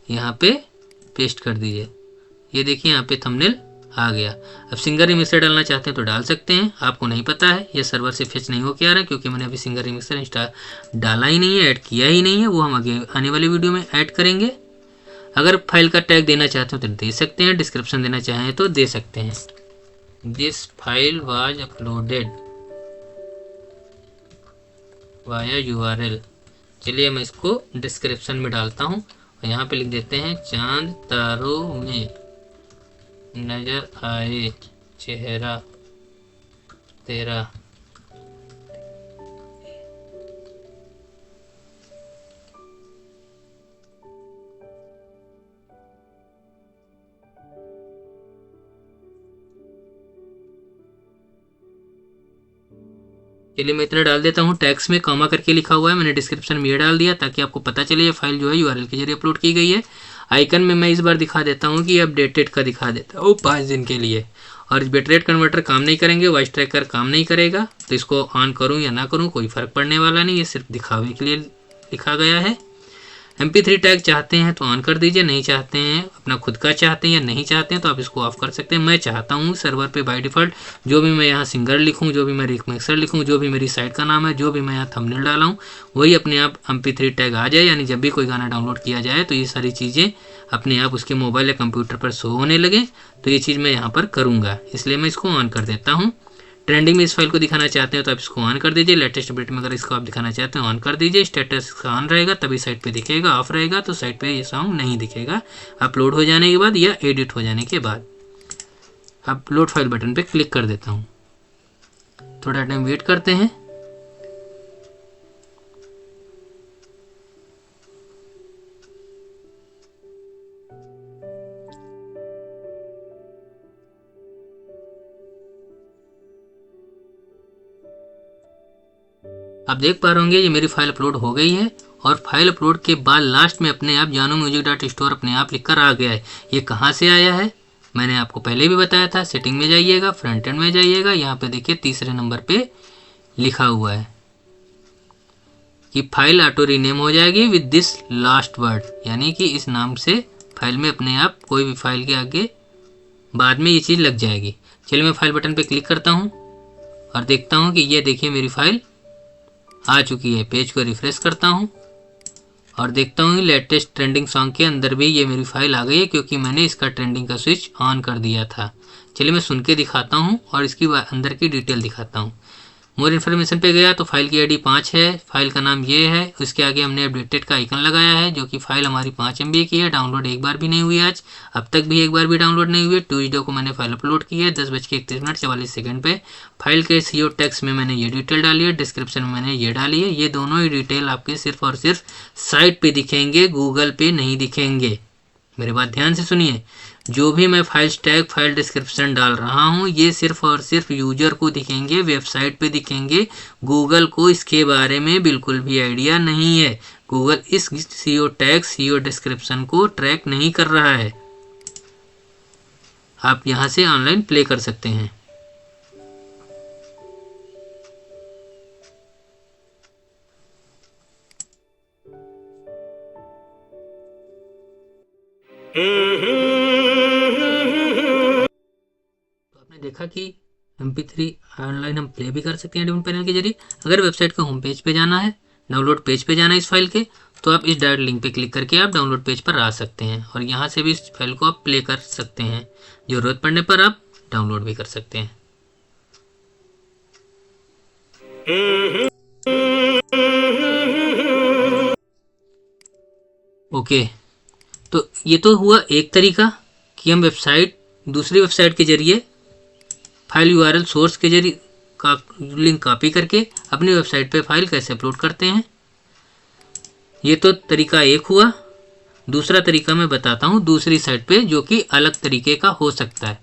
यहाँ पे पेस्ट कर दीजिए। ये देखिए यहाँ पे थंबनेल आ गया। अब सिंगर रिमिक्सर डालना चाहते हैं तो डाल सकते हैं। आपको नहीं पता है, ये सर्वर से फेच नहीं हो के आ रहा है, क्योंकि मैंने अभी सिंगर रिमिक्सर इंस्टा डाला ही नहीं है, ऐड किया ही नहीं है। वो हम आगे आने वाले वीडियो में ऐड करेंगे। अगर फाइल का टैग देना चाहते हो तो दे सकते हैं, डिस्क्रिप्शन देना चाहें तो दे सकते हैं। This file was uploaded via URL। चलिए मैं इसको डिस्क्रिप्शन में डालता हूँ और यहाँ पे लिख देते हैं, चांद तारों में नजर आए चेहरा तेरा। चलिए मैं इतना डाल देता हूँ। टैक्स में कॉमा करके लिखा हुआ है, मैंने डिस्क्रिप्शन में ये डाल दिया ताकि आपको पता चले ये फाइल जो है URL के जरिए अपलोड की गई है। आइकन में मैं इस बार दिखा देता हूँ कि अपडेटेड का दिखा देता हूँ 5 दिन के लिए। और बिटरेट कन्वर्टर काम नहीं करेंगे, वॉइस ट्रैकर काम नहीं करेगा, तो इसको ऑन करूँ या ना करूँ कोई फ़र्क पड़ने वाला नहीं, ये सिर्फ दिखावे के लिए लिखा गया है। MP3 टैग चाहते हैं तो ऑन कर दीजिए, नहीं चाहते हैं, अपना खुद का चाहते हैं या नहीं चाहते हैं तो आप इसको ऑफ कर सकते हैं। मैं चाहता हूँ सर्वर पे बाय डिफ़ॉल्ट जो भी मैं यहाँ सिंगर लिखूँ, जो भी मैं रिमिक्सर लिखूँ, जो भी मेरी साइट का नाम है, जो भी मैं यहाँ थंबनेल डाला हूँ, वही अपने आप MP3 टैग आ जाए। यानी जब भी कोई गाना डाउनलोड किया जाए तो ये सारी चीज़ें अपने आप उसके मोबाइल या कंप्यूटर पर शो होने लगे। तो ये चीज़ मैं यहाँ पर करूँगा, इसलिए मैं इसको ऑन कर देता हूँ। ट्रेंडिंग में इस फाइल को दिखाना चाहते हैं तो आप इसको ऑन कर दीजिए। लेटेस्ट अपडेट में अगर इसको आप दिखाना चाहते हैं ऑन कर दीजिए। स्टेटस ऑन रहेगा तभी साइट पे दिखेगा, ऑफ रहेगा तो साइट पे ये सॉन्ग नहीं दिखेगा अपलोड हो जाने के बाद या एडिट हो जाने के बाद। अपलोड फाइल बटन पे क्लिक कर देता हूँ, थोड़ा टाइम वेट करते हैं। आप देख पा रहे होंगे ये मेरी फाइल अपलोड हो गई है। और फाइल अपलोड के बाद लास्ट में अपने आप जानू म्यूजिक डॉट स्टोर अपने आप लिखकर आ गया है। ये कहाँ से आया है मैंने आपको पहले भी बताया था। सेटिंग में जाइएगा, फ्रंट एंड में जाइएगा, यहाँ पे देखिए तीसरे नंबर पे लिखा हुआ है कि फाइल ऑटो रीनेम हो जाएगी विद दिस लास्ट वर्ड, यानी कि इस नाम से फाइल में अपने आप कोई भी फाइल के आगे बाद में ये चीज़ लग जाएगी। चलिए मैं फाइल बटन पे क्लिक करता हूँ और देखता हूँ कि ये देखिए मेरी फाइल आ चुकी है। पेज को रिफ्रेश करता हूँ और देखता हूँ लेटेस्ट ट्रेंडिंग सॉन्ग के अंदर भी ये मेरी फाइल आ गई है, क्योंकि मैंने इसका ट्रेंडिंग का स्विच ऑन कर दिया था। चलिए मैं सुन के दिखाता हूँ और इसकी अंदर की डिटेल दिखाता हूँ। मोर इन्फॉर्मेशन पे गया तो फाइल की ID 5 है, फाइल का नाम ये है। उसके आगे हमने अपडेटेड का आइकन लगाया है, जो कि फाइल हमारी 5 MB की है। डाउनलोड एक बार भी नहीं हुई आज, अब तक भी एक बार भी डाउनलोड नहीं हुई है। ट्यूजडे को मैंने फाइल अपलोड की है 10:31:44 पे। फाइल के CO टेक्स्ट में मैंने ये डिटेल डाली है, डिस्क्रिप्शन में मैंने ये डाली है। ये दोनों ही डिटेल आपके सिर्फ और सिर्फ साइट पर दिखेंगे, गूगल पे नहीं दिखेंगे। मेरी बात ध्यान से सुनिए, जो भी मैं फाइल टैग फाइल डिस्क्रिप्शन डाल रहा हूँ ये सिर्फ और सिर्फ यूजर को दिखेंगे, वेबसाइट पे दिखेंगे। गूगल को इसके बारे में बिल्कुल भी आइडिया नहीं है। गूगल इस CO टैग CO डिस्क्रिप्शन को ट्रैक नहीं कर रहा है। आप यहाँ से ऑनलाइन प्ले कर सकते हैं। देखा कि MP3 ऑनलाइन हम प्ले भी कर सकते हैं एडमिन पैनल के जरिए। अगर वेबसाइट के होम पेज पे जाना है, डाउनलोड पेज पे जाना है इस फाइल के, तो आप इस डायरेक्ट लिंक पे क्लिक करके आप डाउनलोड पेज पर आ सकते हैं और यहाँ से भी इस फाइल को आप प्ले कर सकते हैं। ज़रूरत पड़ने पर आप डाउनलोड भी कर सकते हैं। ओके, तो ये तो हुआ एक तरीका कि हम वेबसाइट दूसरी वेबसाइट के जरिए फाइल यूआरएल सोर्स के जरिए का लिंक कॉपी करके अपनी वेबसाइट पे फाइल कैसे अपलोड करते हैं। ये तो तरीका एक हुआ। दूसरा तरीका मैं बताता हूँ दूसरी साइट पे, जो कि अलग तरीके का हो सकता है।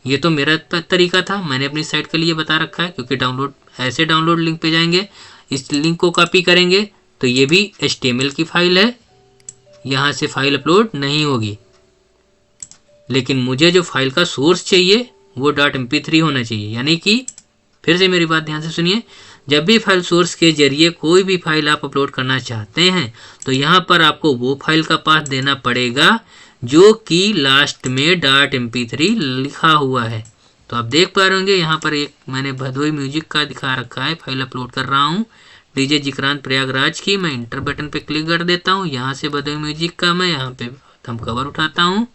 ये तो मेरा तरीका था, मैंने अपनी साइट के लिए बता रखा है, क्योंकि ऐसे डाउनलोड लिंक पे जाएंगे, इस लिंक को कॉपी करेंगे तो ये भी HTML की फाइल है, यहाँ से फाइल अपलोड नहीं होगी। लेकिन मुझे जो फाइल का सोर्स चाहिए वो .mp3 होना चाहिए। यानी कि फिर से मेरी बात ध्यान से सुनिए, जब भी फाइल सोर्स के जरिए कोई भी फाइल आप अपलोड करना चाहते हैं तो यहाँ पर आपको वो फाइल का पाथ देना पड़ेगा जो कि लास्ट में .mp3 लिखा हुआ है। तो आप देख पा रहे होंगे यहाँ पर एक मैंने भदोई म्यूजिक का दिखा रखा है, फाइल अपलोड कर रहा हूँ डीजे जिक्रांत प्रयागराज की। मैं इंटर बटन पे क्लिक कर देता हूँ, यहाँ से भदोई म्यूजिक का मैं यहाँ पे थंब कवर उठाता हूँ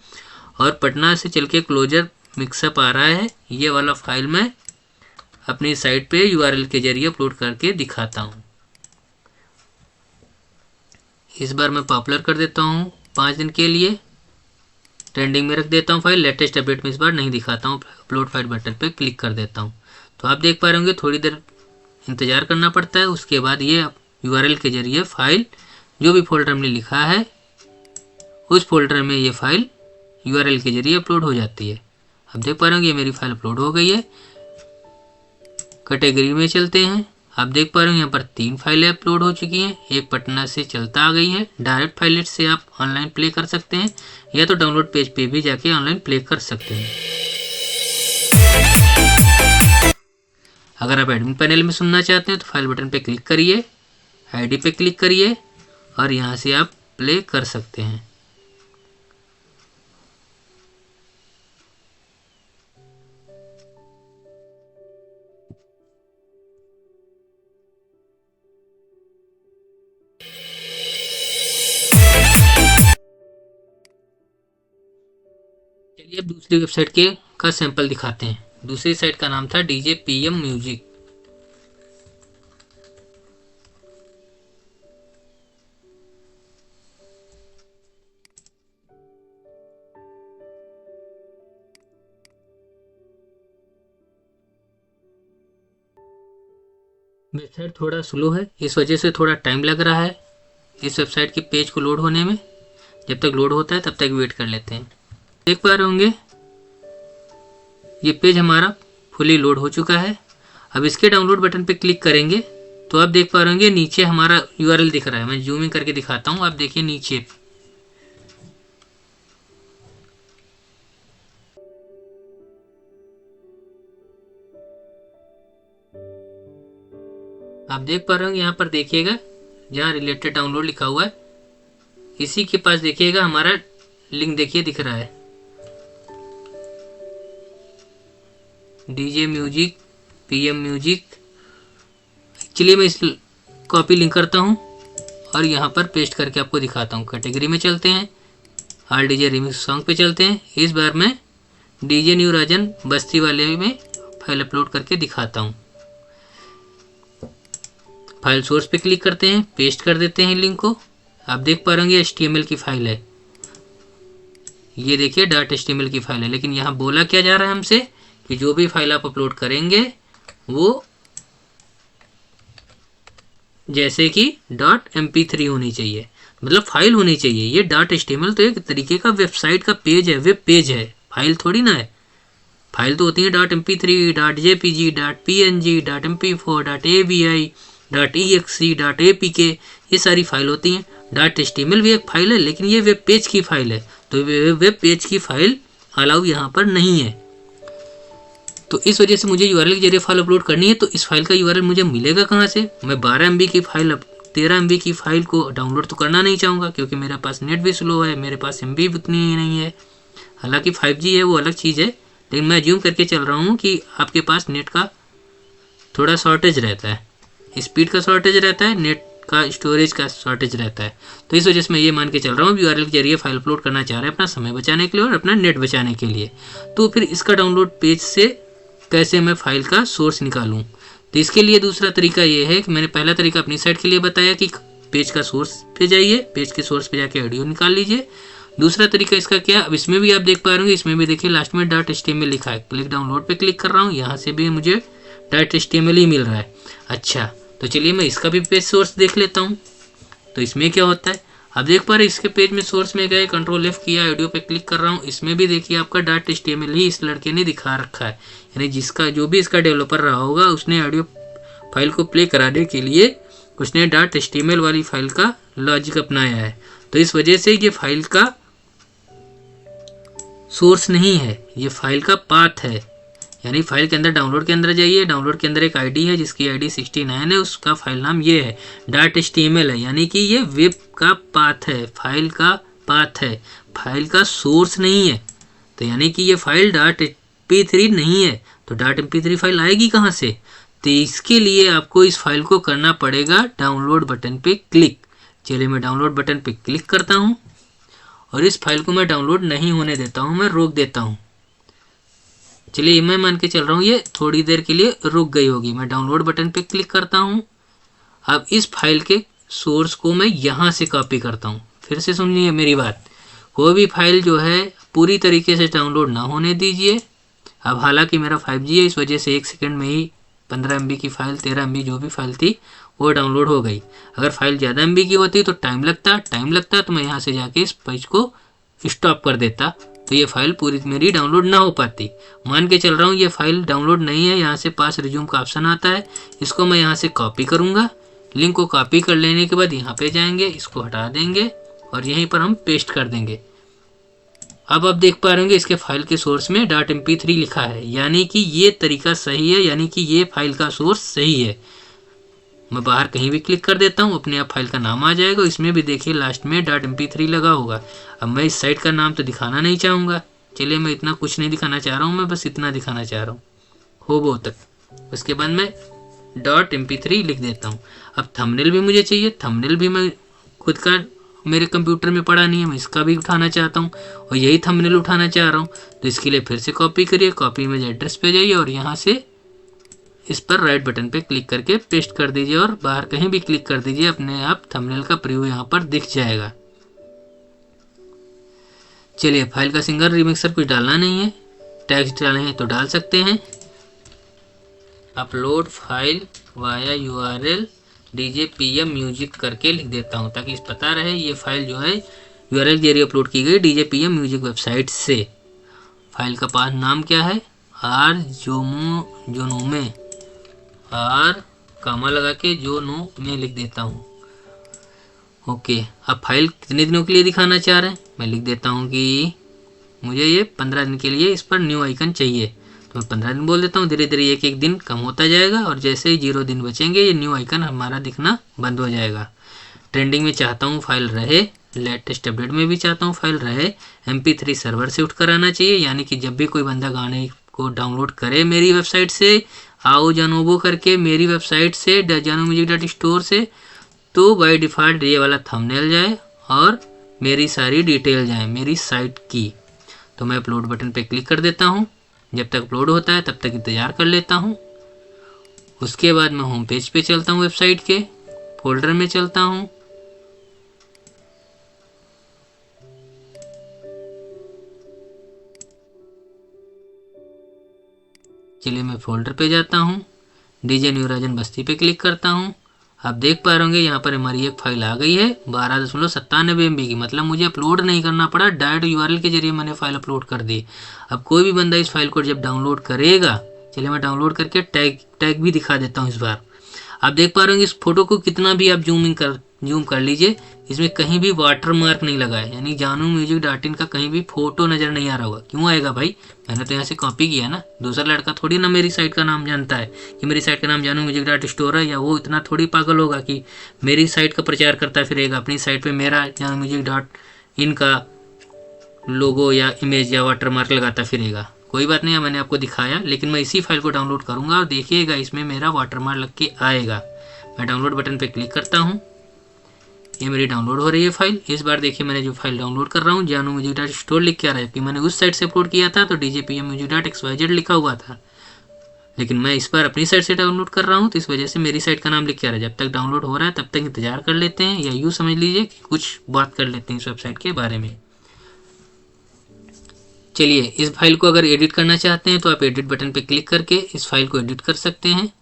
और पटना से चल के क्लोजर मिक्सअप आ रहा है, ये वाला फाइल मैं अपनी साइट पे यूआरएल के जरिए अपलोड करके दिखाता हूँ। इस बार मैं पॉपुलर कर देता हूँ 5 दिन के लिए, ट्रेंडिंग में रख देता हूँ फाइल। लेटेस्ट अपडेट में इस बार नहीं दिखाता हूँ, अपलोड फाइल बटन पे क्लिक कर देता हूँ। तो आप देख पा रहे होंगे थोड़ी देर इंतज़ार करना पड़ता है, उसके बाद ये यूआरएल के जरिए फाइल जो भी फोल्डर हमने लिखा है उस फोल्डर में ये फाइल यूआरएल के जरिए अपलोड हो जाती है। आप देख पा रहे होंगे ये मेरी फाइल अपलोड हो गई है। कैटेगरी में चलते हैं, आप देख पा रहे हैं यहाँ पर 3 फाइलें अपलोड हो चुकी हैं। एक पटना से चलता आ गई है, डायरेक्ट फाइलेट से आप ऑनलाइन प्ले कर सकते हैं या तो डाउनलोड पेज पे भी जाके ऑनलाइन प्ले कर सकते हैं। अगर आप एडमिन पैनल में सुनना चाहते हैं तो फाइल बटन पे क्लिक करिए, आईडी पे क्लिक करिए और यहाँ से आप प्ले कर सकते हैं। चलिए अब दूसरी वेबसाइट के का सैंपल दिखाते हैं। दूसरी साइट का नाम था DJ PM म्यूजिक। वेबसाइट थोड़ा स्लो है, इस वजह से थोड़ा टाइम लग रहा है इस वेबसाइट के पेज को लोड होने में। जब तक लोड होता है तब तक वेट कर लेते हैं। देख पा रहे होंगे ये पेज हमारा फुली लोड हो चुका है। अब इसके डाउनलोड बटन पे क्लिक करेंगे तो आप देख पा रहे होंगे नीचे हमारा यूआरएल दिख रहा है। मैं जूम इन करके दिखाता हूँ, आप देखिए नीचे आप देख पा रहे होंगे यहाँ पर देखिएगा जहाँ रिलेटेड डाउनलोड लिखा हुआ है इसी के पास देखिएगा हमारा लिंक देखिए दिख रहा है, DJ म्यूजिक PM म्यूजिक। चलिए मैं इस कॉपी लिंक करता हूँ और यहाँ पर पेस्ट करके आपको दिखाता हूँ। कैटेगरी में चलते हैं, ऑल DJ रिमिक्स सॉन्ग पे चलते हैं। इस बार मैं DJ न्यू राजन बस्ती वाले में फाइल अपलोड करके दिखाता हूँ। फाइल सोर्स पे क्लिक करते हैं, पेस्ट कर देते हैं लिंक को। आप देख पा रहे HTML की फाइल है, ये देखिए .html की फाइल है। लेकिन यहाँ बोला क्या जा रहा है हमसे कि जो भी फाइल आप अपलोड करेंगे वो जैसे कि .mp3 होनी चाहिए, मतलब फाइल होनी चाहिए। ये .html तो एक तरीके का वेबसाइट का पेज है, वेब पेज है, फाइल थोड़ी ना है। फाइल तो होती है .mp3, .jpg, .png, .mp4, .avi, .exe, .apk, ये सारी फाइल होती हैं। .html भी एक फाइल है, लेकिन ये वेब पेज की फाइल है, तो वेब पेज की फाइल अलाउ यहाँ पर नहीं है। तो इस वजह से मुझे यूआरएल के जरिए फाइल अपलोड करनी है। तो इस फाइल का यूआरएल मुझे मिलेगा कहाँ से? मैं 12 MB की फाइल 13 MB की फाइल को डाउनलोड तो करना नहीं चाहूँगा, क्योंकि मेरे पास नेट भी स्लो है, मेरे पास MB भी उतनी ही नहीं है। हालांकि 5G है, वो अलग चीज़ है, लेकिन मैं ज्यूम करके चल रहा हूँ कि आपके पास नेट का थोड़ा शॉर्टेज रहता है, स्पीड का शॉर्टेज रहता है, नेट का स्टोरेज का शॉर्टेज रहता है। तो इस वजह से मैं ये मान के चल रहा हूँ यूआरएल के जरिए फाइल अपलोड करना चाह रहे हैं अपना समय बचाने के लिए और अपना नेट बचाने के लिए। तो फिर इसका डाउनलोड पेज से कैसे मैं फाइल का सोर्स निकालूं? तो इसके लिए दूसरा तरीका ये है कि मैंने पहला तरीका अपनी साइट के लिए बताया कि पेज का सोर्स पे जाइए, पेज के सोर्स पे जाके ऑडियो निकाल लीजिए। दूसरा तरीका इसका क्या, अब इसमें भी आप देख पा रहे होंगे, इसमें भी देखिए लास्ट में .html लिखा है। क्लिक डाउनलोड पे क्लिक कर रहा हूँ, यहाँ से भी मुझे .html ही मिल रहा है। अच्छा, तो चलिए मैं इसका भी पेज सोर्स देख लेता हूँ। तो इसमें क्या होता है, आप देख पा रहे हैं इसके पेज में सोर्स में गए, कंट्रोल F किया, ऑडियो पे क्लिक कर रहा हूँ। इसमें भी देखिए आपका .html ही इस लड़के ने दिखा रखा है, यानी जिसका जो भी इसका डेवलपर रहा होगा उसने ऑडियो फाइल को प्ले कराने के लिए उसने .html वाली फाइल का लॉजिक अपनाया है। तो इस वजह से ये फाइल का सोर्स नहीं है, ये फाइल का पाथ है। यानी फाइल के अंदर डाउनलोड के अंदर जाइए, डाउनलोड के अंदर एक आईडी है जिसकी आईडी 69 है, उसका फाइल नाम ये है, .html है, यानी कि ये वेब का पाथ है, फाइल का पाथ है, फाइल का सोर्स नहीं है। तो यानी कि ये फाइल .mp3 नहीं है, तो .mp3 फाइल आएगी कहाँ से? तो इसके लिए आपको इस फाइल को करना पड़ेगा डाउनलोड बटन पे क्लिक। चलिए मैं डाउनलोड बटन पे क्लिक करता हूँ और इस फाइल को मैं डाउनलोड नहीं होने देता हूँ, मैं रोक देता हूँ। चलिए मैं मान के चल रहा हूँ ये थोड़ी देर के लिए रुक गई होगी। मैं डाउनलोड बटन पे क्लिक करता हूँ। अब इस फाइल के सोर्स को मैं यहाँ से कॉपी करता हूँ। फिर से सुनिए मेरी बात, कोई भी फाइल जो है पूरी तरीके से डाउनलोड ना होने दीजिए। अब हालांकि मेरा 5G है, इस वजह से 1 सेकंड में ही 15 MB की फ़ाइल, 13 MB जो भी फाइल थी वो डाउनलोड हो गई। अगर फाइल ज़्यादा MB की होती तो टाइम लगता तो मैं यहाँ से जाके इस पेज को स्टॉप कर देता, तो ये फाइल पूरी मेरी डाउनलोड ना हो पाती। मान के चल रहा हूँ ये फाइल डाउनलोड नहीं है, यहाँ से पास रिज्यूम का ऑप्शन आता है, इसको मैं यहाँ से कॉपी करूँगा। लिंक को कॉपी कर लेने के बाद यहाँ पे जाएंगे, इसको हटा देंगे और यहीं पर हम पेस्ट कर देंगे। अब आप देख पा रहे होंगे इसके फाइल के सोर्स में .mp3 लिखा है, यानी कि ये तरीका सही है, यानी कि ये फाइल का सोर्स सही है। मैं बाहर कहीं भी क्लिक कर देता हूँ, अपने आप फाइल का नाम आ जाएगा। इसमें भी देखिए लास्ट में .mp3 लगा होगा। अब मैं इस साइट का नाम तो दिखाना नहीं चाहूँगा, चलिए मैं इतना कुछ नहीं दिखाना चाह रहा हूँ, मैं बस इतना दिखाना चाह रहा हूँ होबो तक। उसके बाद मैं .mp3 लिख देता हूँ। अब थंबनेल भी मुझे चाहिए, थंबनेल भी मैं खुद का मेरे कंप्यूटर में पड़ा नहीं है, मैं इसका भी उठाना चाहता हूँ और यही थंबनेल उठाना चाह रहा हूँ। तो इसके लिए फिर से कॉपी करिए, कॉपी में एड्रेस पे जाइए और यहाँ से इस पर राइट बटन पे क्लिक करके पेस्ट कर दीजिए और बाहर कहीं भी क्लिक कर दीजिए, अपने आप थंबनेल का प्रीव्यू यहाँ पर दिख जाएगा। चलिए फाइल का सिंगल रिमिक्सर कुछ डालना नहीं है, टेक्स्ट डालना है तो डाल सकते हैं। Upload file via URL DJPM music करके लिख देता हूँ ताकि पता रहे ये फाइल जो है URL जरिए अपलोड की गई DJPM म्यूजिक वेबसाइट से। फाइल का पाथ नाम क्या है, जोनोमे, आर कामा लगा के जोनो में लिख देता हूँ। ओके, अब फाइल कितने दिनों के लिए दिखाना चाह रहे हैं, मैं लिख देता हूँ कि मुझे ये 15 दिन के लिए इस पर न्यू आइकन चाहिए, तो मैं 15 दिन बोल देता हूँ। धीरे धीरे एक दिन कम होता जाएगा और जैसे ही 0 दिन बचेंगे ये न्यू आइकन हमारा दिखना बंद हो जाएगा। ट्रेंडिंग में चाहता हूँ फाइल रहे, लेटेस्ट अपडेट में भी चाहता हूँ फाइल रहे। MP3 सर्वर से उठकर आना चाहिए, यानी कि जब भी कोई बंदा गाने को डाउनलोड करे मेरी वेबसाइट से, आओ जानोबो करके मेरी वेबसाइट से janomusic.store से, तो बाय डिफ़ॉल्ट ये वाला थंबनेल जाए और मेरी सारी डिटेल जाए मेरी साइट की। तो मैं अपलोड बटन पे क्लिक कर देता हूँ। जब तक अपलोड होता है तब तक इंतज़ार कर लेता हूँ। उसके बाद मैं होम पेज पे चलता हूँ, वेबसाइट के फोल्डर में चलता हूँ। चलिए मैं फोल्डर पे जाता हूँ, DJ न्यूराजन बस्ती पे क्लिक करता हूँ। आप देख पा रहे होंगे यहाँ पर हमारी एक फाइल आ गई है 12.97 MB की, मतलब मुझे अपलोड नहीं करना पड़ा, डायरेक्ट URL के जरिए मैंने फाइल अपलोड कर दी। अब कोई भी बंदा इस फाइल को जब डाउनलोड करेगा, चलिए मैं डाउनलोड करके टैग भी दिखा देता हूँ इस बार। आप देख पा रहे होंगे इस फोटो को कितना भी आप जूम कर लीजिए, इसमें कहीं भी वाटर मार्क नहीं लगा है, यानी JanoMusic.in का कहीं भी फोटो नज़र नहीं आ रहा होगा। क्यों आएगा भाई, मैंने तो यहाँ से कॉपी किया ना। दूसरा लड़का थोड़ी ना मेरी साइट का नाम जानता है कि मेरी साइट का नाम JanoMusic.store है, या वो इतना थोड़ी पागल होगा कि मेरी साइट का प्रचार करता फिरेगा, अपनी साइट पर मेरा JanoMusic.in का लोगो या इमेज या वाटर मार्क लगाता फिरेगा। कोई बात नहीं है, मैंने आपको दिखाया, लेकिन मैं इसी फाइल को डाउनलोड करूँगा और देखिएगा इसमें मेरा वाटर मार्क लग के आएगा। मैं डाउनलोड बटन पर क्लिक करता हूँ, ये मेरी डाउनलोड हो रही है फाइल। इस बार देखिए मैंने जो फाइल डाउनलोड कर रहा हूँ JanoMusic.store लिख के आ रहा है कि मैंने उस साइट से अपलोड किया था तो DJPM music.xyz लिखा हुआ था, लेकिन मैं इस बार अपनी साइट से डाउनलोड कर रहा हूँ तो इस वजह से मेरी साइट का नाम लिख के आ रहा है। जब तक डाउनलोड हो रहा है तब तक इंतजार कर लेते हैं, या यूँ समझ लीजिए कि कुछ बात कर लेते हैं इस वेबसाइट के बारे में। चलिए इस फाइल को अगर एडिट करना चाहते हैं तो आप एडिट बटन पे क्लिक करके इस फाइल को एडिट कर सकते हैं।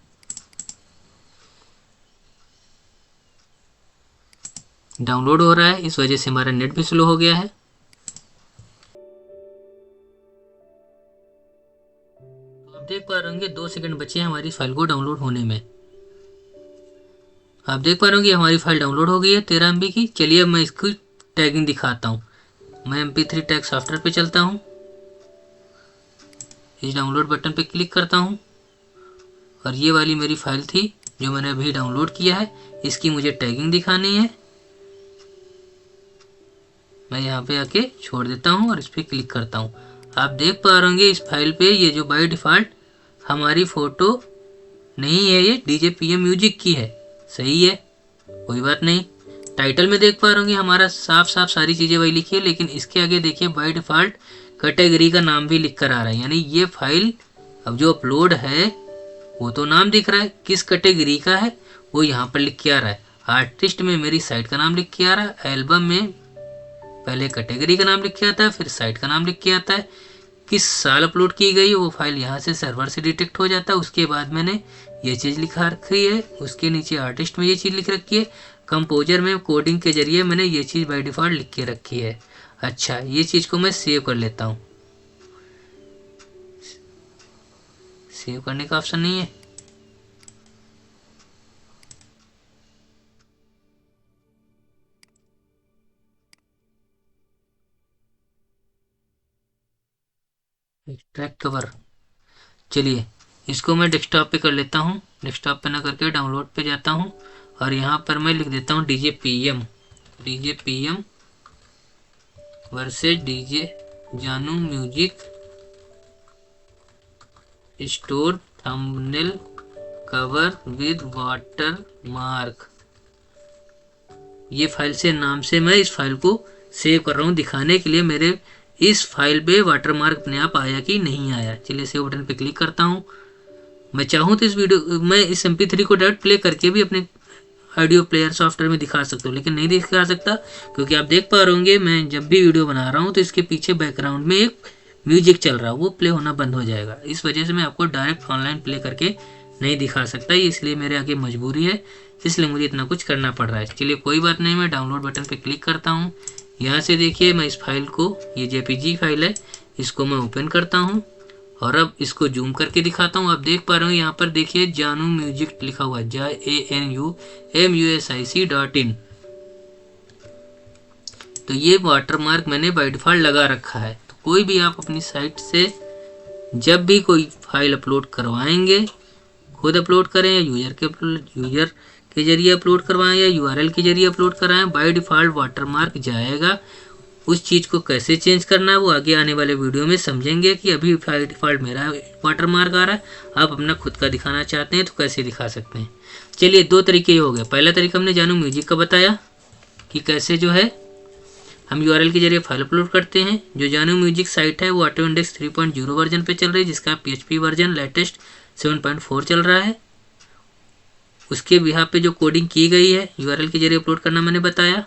डाउनलोड हो रहा है, इस वजह से हमारा नेट भी स्लो हो गया है। तो आप देख पा रहे होंगे 2 सेकंड बचे हैं हमारी फाइल को डाउनलोड होने में। आप देख पा रहे होंगे हमारी फाइल डाउनलोड हो गई है 13 MB की। चलिए अब मैं इसकी टैगिंग दिखाता हूँ। मैं MP3 टैग सॉफ्टवेयर पे चलता हूँ, इस डाउनलोड बटन पे क्लिक करता हूँ और ये वाली मेरी फाइल थी जो मैंने अभी डाउनलोड किया है, इसकी मुझे टैगिंग दिखानी है। मैं यहाँ पे आके छोड़ देता हूँ और इस पर क्लिक करता हूँ। आप देख पा रहे होंगे इस फाइल पे ये जो बाय डिफ़ॉल्ट हमारी फ़ोटो नहीं है, ये DJ PM म्यूजिक की है। सही है, कोई बात नहीं। टाइटल में देख पा रहे होंगे हमारा साफ साफ सारी चीज़ें वही लिखी है, लेकिन इसके आगे देखिए बाय डिफ़ॉल्ट कैटेगरी का नाम भी लिख कर आ रहा है। यानी ये फाइल अब जो अपलोड है वो तो नाम दिख रहा है, किस कैटेगरी का है वो यहाँ पर लिख के आ रहा है। आर्टिस्ट में मेरी साइट का नाम लिख के आ रहा है, एल्बम में पहले कैटेगरी का नाम लिख के आता है, फिर साइट का नाम लिख के आता है, किस साल अपलोड की गई वो फाइल यहाँ से सर्वर से डिटेक्ट हो जाता है। उसके बाद मैंने ये चीज़ लिखा रखी है, उसके नीचे आर्टिस्ट में ये चीज़ लिख रखी है, कंपोजर में कोडिंग के जरिए मैंने ये चीज़ बाय डिफ़ॉल्ट लिख के रखी है। अच्छा, ये चीज़ को मैं सेव कर लेता हूँ। सेव करने का ऑप्शन नहीं है, एक्सट्रैक्ट कवर। चलिए इसको मैं डेस्कटॉप पे कर लेता हूँ। डेस्कटॉप पे ना करके डाउनलोड पे जाता हूँ और यहाँ पर मैं लिख देता हूँ DJ PM वर्सेस DJ जानू music store thumbnail cover with water mark. ये फाइल से नाम से मैं इस फाइल को सेव कर रहा हूँ दिखाने के लिए मेरे इस फाइल पे वाटरमार्क अपने आप आया कि नहीं आया। चलिए सेव बटन पे क्लिक करता हूँ। मैं चाहूँ तो इस MP3 को डायरेक्ट प्ले करके भी अपने ऑडियो प्लेयर सॉफ्टवेयर में दिखा सकता हूँ, लेकिन नहीं दिखा सकता क्योंकि आप देख पा रहे होंगे मैं जब भी वीडियो बना रहा हूँ तो इसके पीछे बैकग्राउंड में एक म्यूजिक चल रहा है, वो प्ले होना बंद हो जाएगा। इस वजह से मैं आपको डायरेक्ट ऑनलाइन प्ले करके नहीं दिखा सकता, इसलिए मेरे आगे मजबूरी है, इसलिए मुझे इतना कुछ करना पड़ रहा है। चलिए कोई बात नहीं, मैं डाउनलोड बटन पे क्लिक करता हूँ। यहाँ से देखिए मैं इस फाइल को, ये JPG फाइल है, इसको मैं ओपन करता हूँ और अब इसको जूम करके दिखाता हूँ। आप देख पा रहे हो यहाँ पर देखिए जानू म्यूजिक लिखा हुआ है, JANUMUSIC.in। तो ये वाटरमार्क मैंने बाय डिफ़ॉल्ट लगा रखा है। तो कोई भी आप अपनी साइट से जब भी कोई फाइल अपलोड करवाएंगे, खुद अपलोड करें या यूजर के जरिए अपलोड करवाएं या URL के जरिए अपलोड कराएं, बाय डिफ़ॉल्ट वाटरमार्क जाएगा। उस चीज़ को कैसे चेंज करना है वो आगे आने वाले वीडियो में समझेंगे कि अभी बाय डिफ़ॉल्ट मेरा वाटरमार्क आ रहा है, आप अपना खुद का दिखाना चाहते हैं तो कैसे दिखा सकते हैं। चलिए 2 तरीके हो गए। पहला तरीका हमने जानू म्यूजिक का बताया कि कैसे जो है हम URL के जरिए फाइल अपलोड करते हैं। जो जानू म्यूजिक साइट है वो ऑटो इंडेक्स 3.0 वर्जन पे चल रही है, जिसका PHP वर्जन लेटेस्ट 7.4 चल रहा है। उसके बिहाफ पे जो कोडिंग की गई है URL के जरिए अपलोड करना मैंने बताया।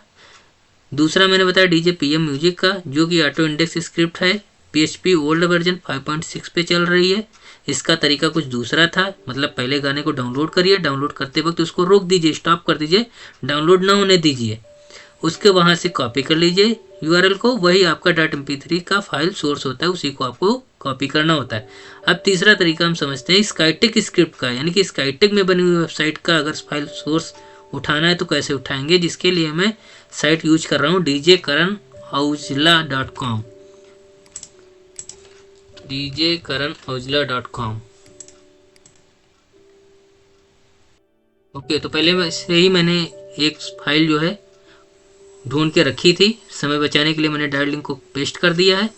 दूसरा मैंने बताया DJ PM म्यूजिक का, जो कि ऑटो इंडेक्स स्क्रिप्ट है, PHP ओल्ड वर्जन 5.6 पे चल रही है। इसका तरीका कुछ दूसरा था, मतलब पहले गाने को डाउनलोड करिए, डाउनलोड करते वक्त उसको रोक दीजिए, स्टॉप कर दीजिए, डाउनलोड ना होने दीजिए, उसके वहाँ से कॉपी कर लीजिए URL को, वही आपका .mp3 का फाइल सोर्स होता है, उसी को आपको कॉपी करना होता है। अब तीसरा तरीका हम समझते हैं स्काईटेक स्क्रिप्ट का, यानी कि स्काईटेक में बनी हुई वेबसाइट का अगर फाइल सोर्स उठाना है तो कैसे उठाएंगे, जिसके लिए मैं साइट यूज कर रहा हूँ djkaranAujla.com। djkaranAujla.com। ओके, तो पहले से ही मैंने एक फाइल जो है ढूंढ के रखी थी, समय बचाने के लिए मैंने डायरेक्ट लिंक को पेस्ट कर दिया है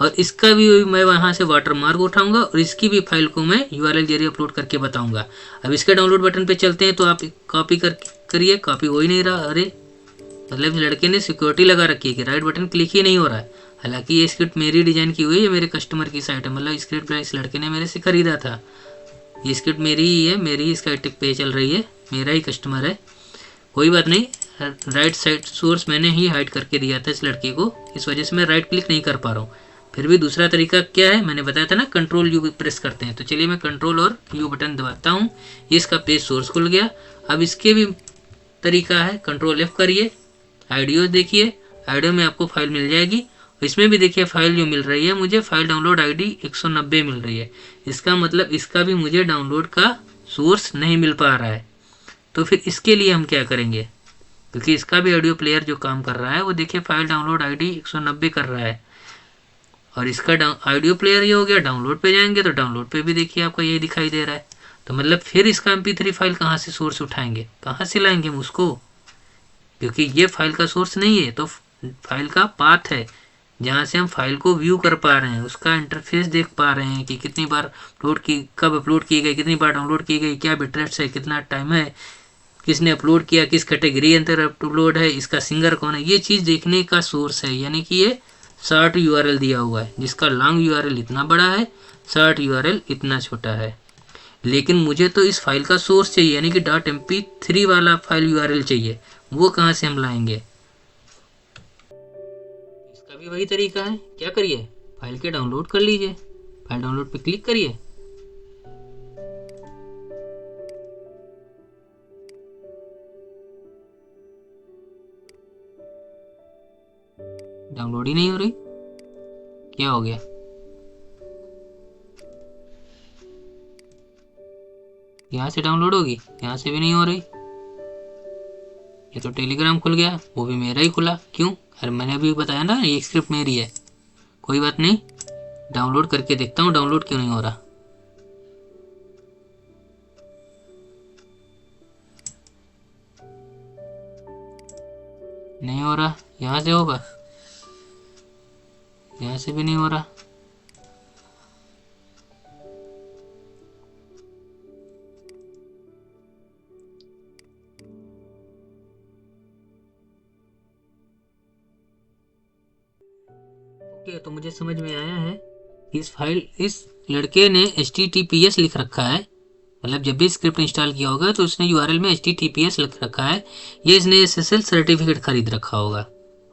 और इसका भी मैं वहाँ से वाटरमार्क उठाऊंगा और इसकी भी फाइल को मैं URL जरिए अपलोड करके बताऊंगा। अब इसके डाउनलोड बटन पे चलते हैं तो आप कॉपी करिए, कॉपी हो ही नहीं रहा। अरे मतलब लड़के ने सिक्योरिटी लगा रखी है कि राइट बटन क्लिक ही नहीं हो रहा है। हालांकि ये स्क्रिप्ट मेरी डिजाइन की हुई है, ये मेरे कस्टमर की साइट है, मतलब स्क्रिप्ट इस लड़के ने मेरे से खरीदा था। ये स्क्रिप्ट मेरी ही है, मेरी ही स्काईटेक पे चल रही है, मेरा ही कस्टमर है। कोई बात नहीं, राइट साइड सोर्स मैंने ही हाइड करके दिया था इस लड़के को, इस वजह से मैं राइट क्लिक नहीं कर पा रहा हूँ। फिर भी दूसरा तरीका क्या है, मैंने बताया था ना, कंट्रोल यू प्रेस करते हैं। तो चलिए मैं कंट्रोल और यू बटन दबाता हूँ, ये इसका पेज सोर्स खुल गया। अब इसके भी तरीका है, कंट्रोल एफ करिए, आइडियो देखिए, आइडियो में आपको फाइल मिल जाएगी। इसमें भी देखिए फाइल जो मिल रही है मुझे, फाइल डाउनलोड आईडी 190 मिल रही है। इसका मतलब इसका भी मुझे डाउनलोड का सोर्स नहीं मिल पा रहा है। तो फिर इसके लिए हम क्या करेंगे, क्योंकि इसका भी ऑडियो प्लेयर जो काम कर रहा है वो देखिए फाइल डाउनलोड आईडी 190 कर रहा है, और इसका ऑडियो प्लेयर ये हो गया। डाउनलोड पे जाएंगे तो डाउनलोड पे भी देखिए आपको यही दिखाई दे रहा है। तो मतलब फिर इसका MP3 फाइल कहाँ से सोर्स उठाएंगे, कहाँ से लाएंगे हम उसको, क्योंकि ये फाइल का सोर्स नहीं है। तो फाइल का पाथ है जहाँ से हम फाइल को व्यू कर पा रहे हैं, उसका इंटरफेस देख पा रहे हैं कि कितनी बार अपलोड की, कब अपलोड की गई, कितनी बार डाउनलोड की गई, क्या बिटरेट्स है, कितना टाइम है, किसने अपलोड किया, किस कैटेगरी अंदर अपलोड है, इसका सिंगर कौन है, ये चीज़ देखने का सोर्स है। यानी कि ये शॉर्ट URL दिया हुआ है, जिसका लॉन्ग URL इतना बड़ा है, शॉर्ट URL इतना छोटा है। लेकिन मुझे तो इस फाइल का सोर्स चाहिए, यानी कि .mp3 वाला फाइल URL चाहिए। वो कहाँ से हम लाएंगे, इसका भी वही तरीका है। क्या करिए, फाइल के डाउनलोड कर लीजिए, फाइल डाउनलोड पे क्लिक करिए, डाउनलोड ही नहीं हो रही, क्या हो गया, यहाँ से डाउनलोड होगी, यहाँ से भी नहीं हो रही। ये तो टेलीग्राम खुल गया, वो भी मेरा ही खुला, क्यों, अरे मैंने अभी बताया ना ये स्क्रिप्ट मेरी है। कोई बात नहीं, डाउनलोड करके देखता हूँ डाउनलोड क्यों नहीं हो रहा। नहीं हो रहा, यहाँ से होगा, यहाँ से भी नहीं हो रहा। ओके, तो मुझे समझ में आया है इस लड़के ने HTTPS लिख रखा है, मतलब जब भी स्क्रिप्ट इंस्टॉल किया होगा तो उसने URL में HTTPS लिख रखा है। ये इसने SSL सर्टिफिकेट खरीद रखा होगा,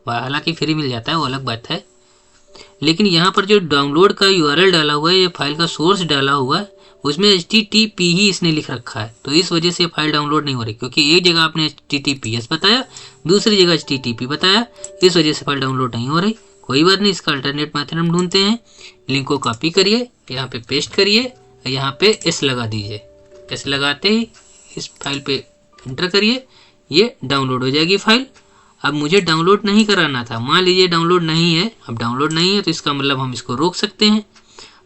हालांकि फ्री मिल जाता है, वो अलग बात है। लेकिन यहाँ पर जो डाउनलोड का URL डाला हुआ है, ये फाइल का सोर्स डाला हुआ है, उसमें HTTP ही इसने लिख रखा है। तो इस वजह से फाइल डाउनलोड नहीं हो रही, क्योंकि एक जगह आपने HTTPS बताया, दूसरी जगह HTTP बताया, इस वजह से फाइल डाउनलोड नहीं हो रही। कोई बात नहीं, इसका अल्टरनेट मेथड हम ढूंढते हैं। लिंक को कॉपी करिए, यहाँ पे पेस्ट करिए, यहाँ पे S लगा दीजिए। S लगाते ही इस फाइल पे एंटर करिए, ये डाउनलोड हो जाएगी फाइल। अब मुझे डाउनलोड नहीं कराना था, मान लीजिए डाउनलोड नहीं है। अब डाउनलोड नहीं है तो इसका मतलब हम इसको रोक सकते हैं,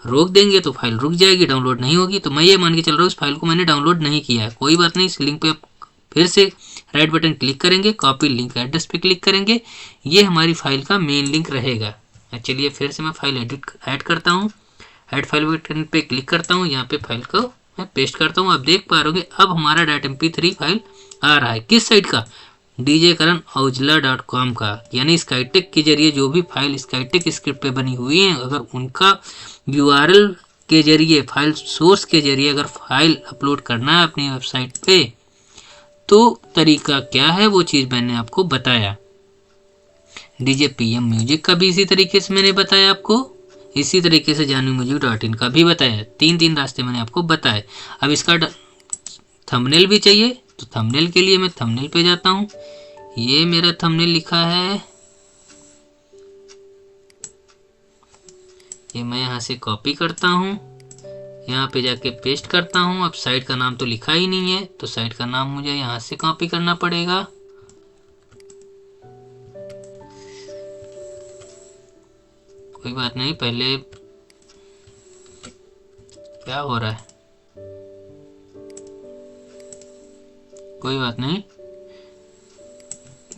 रोक देंगे तो फाइल रुक जाएगी, डाउनलोड नहीं होगी। तो मैं ये मान के चल रहा हूँ इस फाइल को मैंने डाउनलोड नहीं किया है। कोई बात नहीं, इस लिंक पे फिर से राइट बटन क्लिक करेंगे, कॉपी लिंक एड्रेस पे क्लिक करेंगे, ये हमारी फाइल का मेन लिंक रहेगा। चलिए फिर से मैं फाइल ऐड करता हूँ, ऐड फाइल बटन पे क्लिक करता हूँ, यहाँ पे फाइल को मैं पेस्ट करता हूँ। आप देख पा रहे अब हमारा .mp3 फाइल आ रहा है। किस साइट का, djkaranauजला.com का, यानी स्काईटेक के जरिए जो भी फाइल स्काईटेक स्क्रिप्ट पे बनी हुई है, अगर उनका URL के जरिए, फाइल सोर्स के जरिए अगर फाइल अपलोड करना है अपनी वेबसाइट पे, तो तरीका क्या है वो चीज़ मैंने आपको बताया। DJPM म्यूजिक का भी इसी तरीके से मैंने बताया आपको, इसी तरीके से JanuMusic.in का भी बताया। तीन रास्ते मैंने आपको बताए। अब इसका थंबनेल भी चाहिए, तो थंबनेल के लिए मैं थंबनेल पे जाता हूँ। ये मेरा थंबनेल लिखा है, ये मैं यहाँ से कॉपी करता हूँ, यहाँ पे जाके पेस्ट करता हूँ। अब साइट का नाम तो लिखा ही नहीं है, तो साइट का नाम मुझे यहाँ से कॉपी करना पड़ेगा। कोई बात नहीं, पहले क्या हो रहा है, कोई बात नहीं,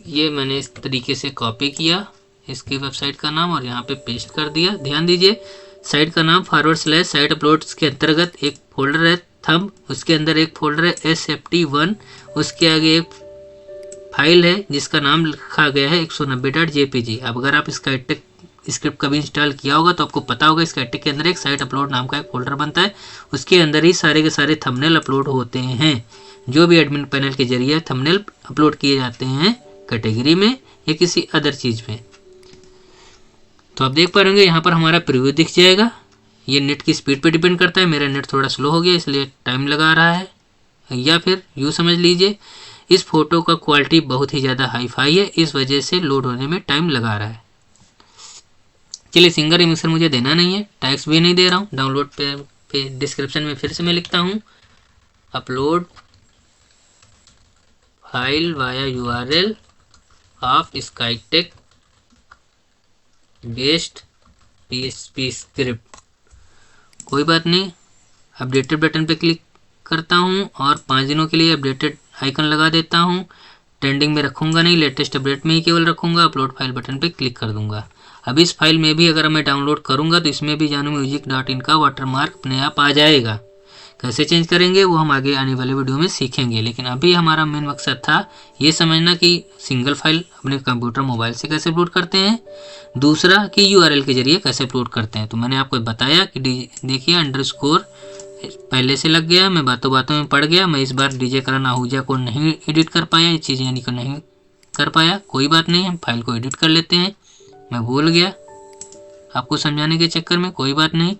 ये मैंने इस तरीके से कॉपी किया इसकी वेबसाइट का नाम और यहाँ पे पेस्ट कर दिया। ध्यान दीजिए, साइट का नाम / साइट अपलोड्स के अंतर्गत एक फोल्डर है थंब, उसके अंदर एक फोल्डर है SFT1, उसके आगे एक फाइल है जिसका नाम लिखा गया है 190.jpg। अब अगर आप स्काईटेक स्क्रिप्ट कभी इंस्टॉल किया होगा तो आपको पता होगा स्काईटेक के अंदर एक साइट अपलोड नाम का एक फोल्डर बनता है, उसके अंदर ही सारे के सारे थंबनेल अपलोड होते हैं। जो भी एडमिन पैनल के जरिए थंबनेल अपलोड किए जाते हैं कैटेगरी में या किसी अदर चीज़ में। तो आप देख पा रहे होंगे यहाँ पर हमारा प्रीव्यू दिख जाएगा। ये नेट की स्पीड पे डिपेंड करता है, मेरा नेट थोड़ा स्लो हो गया इसलिए टाइम लगा रहा है, या फिर यूँ समझ लीजिए इस फोटो का क्वालिटी बहुत ही ज़्यादा हाई फाई है, इस वजह से लोड होने में टाइम लगा रहा है। चलिए सिंगल इमिक्सर मुझे देना नहीं है, टैग्स भी नहीं दे रहा हूँ। डाउनलोड पे डिस्क्रिप्शन में फिर से मैं लिखता हूँ upload file via URL of Skytech based PHP script. कोई बात नहीं, अपडेटेड बटन पे क्लिक करता हूँ और 5 दिनों के लिए अपडेटेड आइकन लगा देता हूँ। ट्रेंडिंग में रखूँगा नहीं, लेटेस्ट अपडेट में ही केवल रखूँगा। अपलोड फाइल बटन पे क्लिक कर दूँगा। अब इस फाइल में भी अगर मैं डाउनलोड करूँगा तो इसमें भी JanuMusic.in का वाटरमार्क अपने आप आ जाएगा। कैसे चेंज करेंगे वो हम आगे आने वाले वीडियो में सीखेंगे, लेकिन अभी हमारा मेन मकसद था ये समझना कि सिंगल फाइल अपने कंप्यूटर मोबाइल से कैसे अपलोड करते हैं, दूसरा कि URL के जरिए कैसे अपलोड करते हैं। तो मैंने आपको बताया कि देखिए अंडरस्कोर पहले से लग गया, मैं बातों बातों में पड़ गया। मैं इस बार DJ करण आहूजा को नहीं एडिट कर पाया, ये चीज़ यानी कि नहीं कर पाया। कोई बात नहीं, हम फाइल को एडिट कर लेते हैं। मैं भूल गया आपको समझाने के चक्कर में, कोई बात नहीं।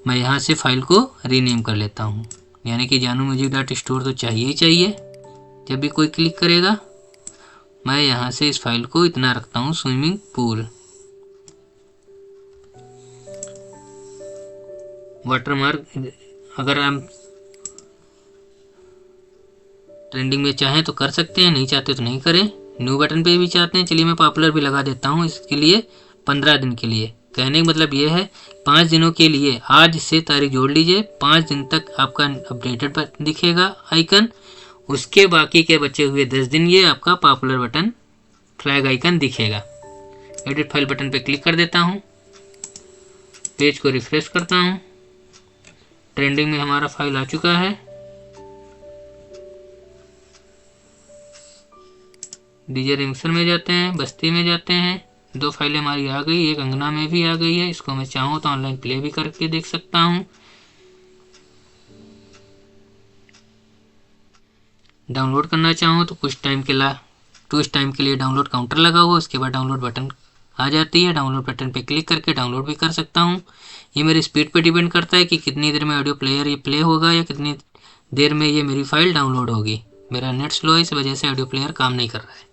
मैं यहाँ से फाइल को रीनेम कर लेता हूँ, यानी कि JanuMusic.store तो चाहिए ही चाहिए जब भी कोई क्लिक करेगा। मैं यहाँ से इस फाइल को इतना रखता हूँ स्विमिंग पूल। वाटरमार्क अगर आप ट्रेंडिंग में चाहें तो कर सकते हैं, नहीं चाहते तो नहीं करें। न्यू बटन पे भी चाहते हैं, चलिए मैं पॉपुलर भी लगा देता हूँ इसके लिए 15 दिन के लिए। कहने का मतलब ये है 5 दिनों के लिए, आज से तारीख जोड़ लीजिए, 5 दिन तक आपका अपडेटेड पर दिखेगा आइकन। उसके बाकी के बचे हुए 10 दिन ये आपका पॉपुलर बटन फ्लैग आइकन दिखेगा। एडिट फाइल बटन पे क्लिक कर देता हूँ, पेज को रिफ्रेश करता हूँ। ट्रेंडिंग में हमारा फाइल आ चुका है। DJ रिमिक्सर में जाते हैं, बस्ती में जाते हैं, 2 फाइलें हमारी आ गई, एक अंगना में भी आ गई है। इसको मैं चाहूँ तो ऑनलाइन प्ले भी करके देख सकता हूँ। डाउनलोड करना चाहूँ तो कुछ टाइम के लिए डाउनलोड काउंटर लगा हुआ, उसके बाद डाउनलोड बटन आ जाती है। डाउनलोड बटन पे क्लिक करके डाउनलोड भी कर सकता हूँ। ये मेरी स्पीड पे डिपेंड करता है कि कितनी देर में ऑडियो प्लेयर ये प्ले होगा या कितनी देर में ये मेरी फाइल डाउनलोड होगी। मेरा नेट स्लो है, इस वजह से ऑडियो प्लेयर काम नहीं कर रहा है।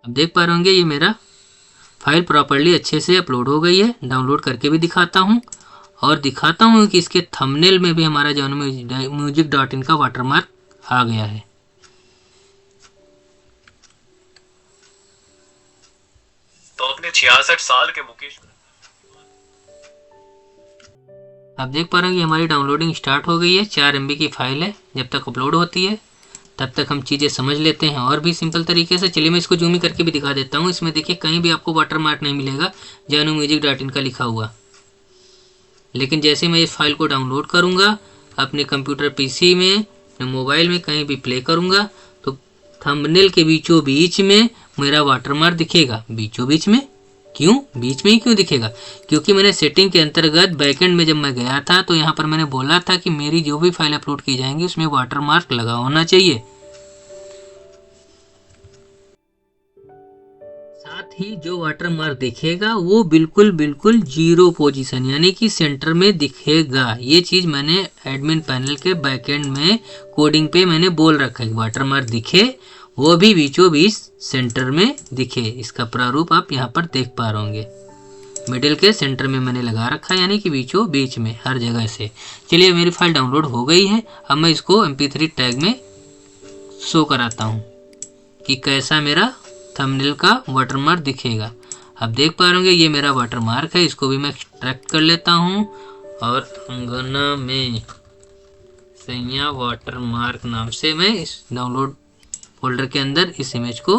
अब देख पा रहे होंगे ये मेरा फाइल प्रॉपर्ली अच्छे से अपलोड हो गई है। डाउनलोड करके भी दिखाता हूँ और दिखाता हूँ कि इसके थंबनेल में भी हमारा JanuMusic.in का वाटरमार्क आ गया है। तो अपने 66 साल के मुकेश, आप देख पा रहे हैं कि हमारी डाउनलोडिंग स्टार्ट हो गई है। 4 MB की फाइल है। जब तक अपलोड होती है तब तक हम चीज़ें समझ लेते हैं और भी सिंपल तरीके से। चलिए मैं इसको जूम करके भी दिखा देता हूँ। इसमें देखिए कहीं भी आपको वाटरमार्क नहीं मिलेगा JanuMusic.in का लिखा हुआ, लेकिन जैसे मैं इस फाइल को डाउनलोड करूँगा अपने कंप्यूटर PC में, अपने मोबाइल में कहीं भी प्ले करूँगा तो थंबनेल के बीचों बीच में मेरा वाटरमार्क दिखेगा। बीचों बीच में क्यों, बीच में ही क्यों दिखेगा? क्योंकि मैंने सेटिंग के अंतर्गत बैकएंड में जब मैं गया था तो यहाँ पर मैंने बोला था कि मेरी जो भी फाइल अपलोड की जाएंगी उसमें वाटरमार्क लगा होना चाहिए। साथ ही जो वाटरमार्क दिखेगा वो बिल्कुल 0 पोजीशन यानी कि सेंटर में दिखेगा। ये चीज़ मैंने एडमिन पैनल के बैकएंड में कोडिंग पे मैंने बोल रखा है, वाटरमार्क दिखे वो भी बीचों बीच सेंटर में दिखे। इसका प्रारूप आप यहाँ पर देख पा रहे होंगे, मिडिल के सेंटर में मैंने लगा रखा है, यानी कि बीचों बीच में हर जगह से। चलिए मेरी फाइल डाउनलोड हो गई है। अब मैं इसको MP3 टैग में शो कराता हूँ कि कैसा मेरा थंबनेल का वाटरमार्क दिखेगा। आप देख पा रहे होंगे ये मेरा वाटरमार्क है। इसको भी मैं एक्सट्रैक्ट कर लेता हूँ और अंगना में सैया वाटरमार्क नाम से मैं इस डाउनलोड फोल्डर के अंदर इस इमेज को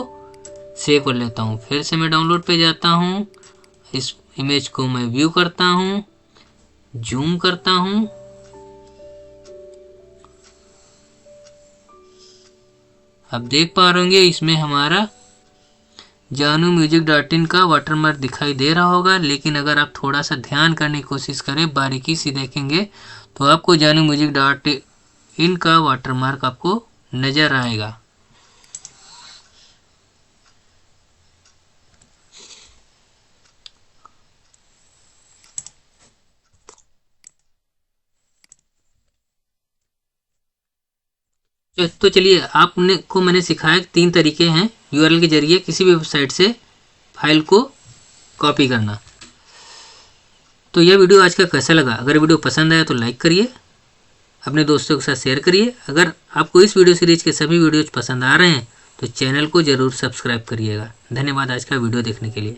सेव कर लेता हूँ। फिर से मैं डाउनलोड पे जाता हूँ, इस इमेज को मैं व्यू करता हूँ, जूम करता हूँ, अब देख पा रहे होंगे इसमें हमारा JanuMusic.in का वाटरमार्क दिखाई दे रहा होगा। लेकिन अगर आप थोड़ा सा ध्यान करने की कोशिश करें, बारीकी से देखेंगे तो आपको JanuMusic.in का वाटरमार्क आपको नजर आएगा। तो चलिए आपने को मैंने सिखाया 3 तरीके हैं यूआरएल के जरिए किसी भी वेबसाइट से फाइल को कॉपी करना। तो यह वीडियो आज का कैसा लगा? अगर वीडियो पसंद आया तो लाइक करिए, अपने दोस्तों के साथ शेयर करिए। अगर आपको इस वीडियो सीरीज के सभी वीडियोज पसंद आ रहे हैं तो चैनल को ज़रूर सब्सक्राइब करिएगा। धन्यवाद आज का वीडियो देखने के लिए।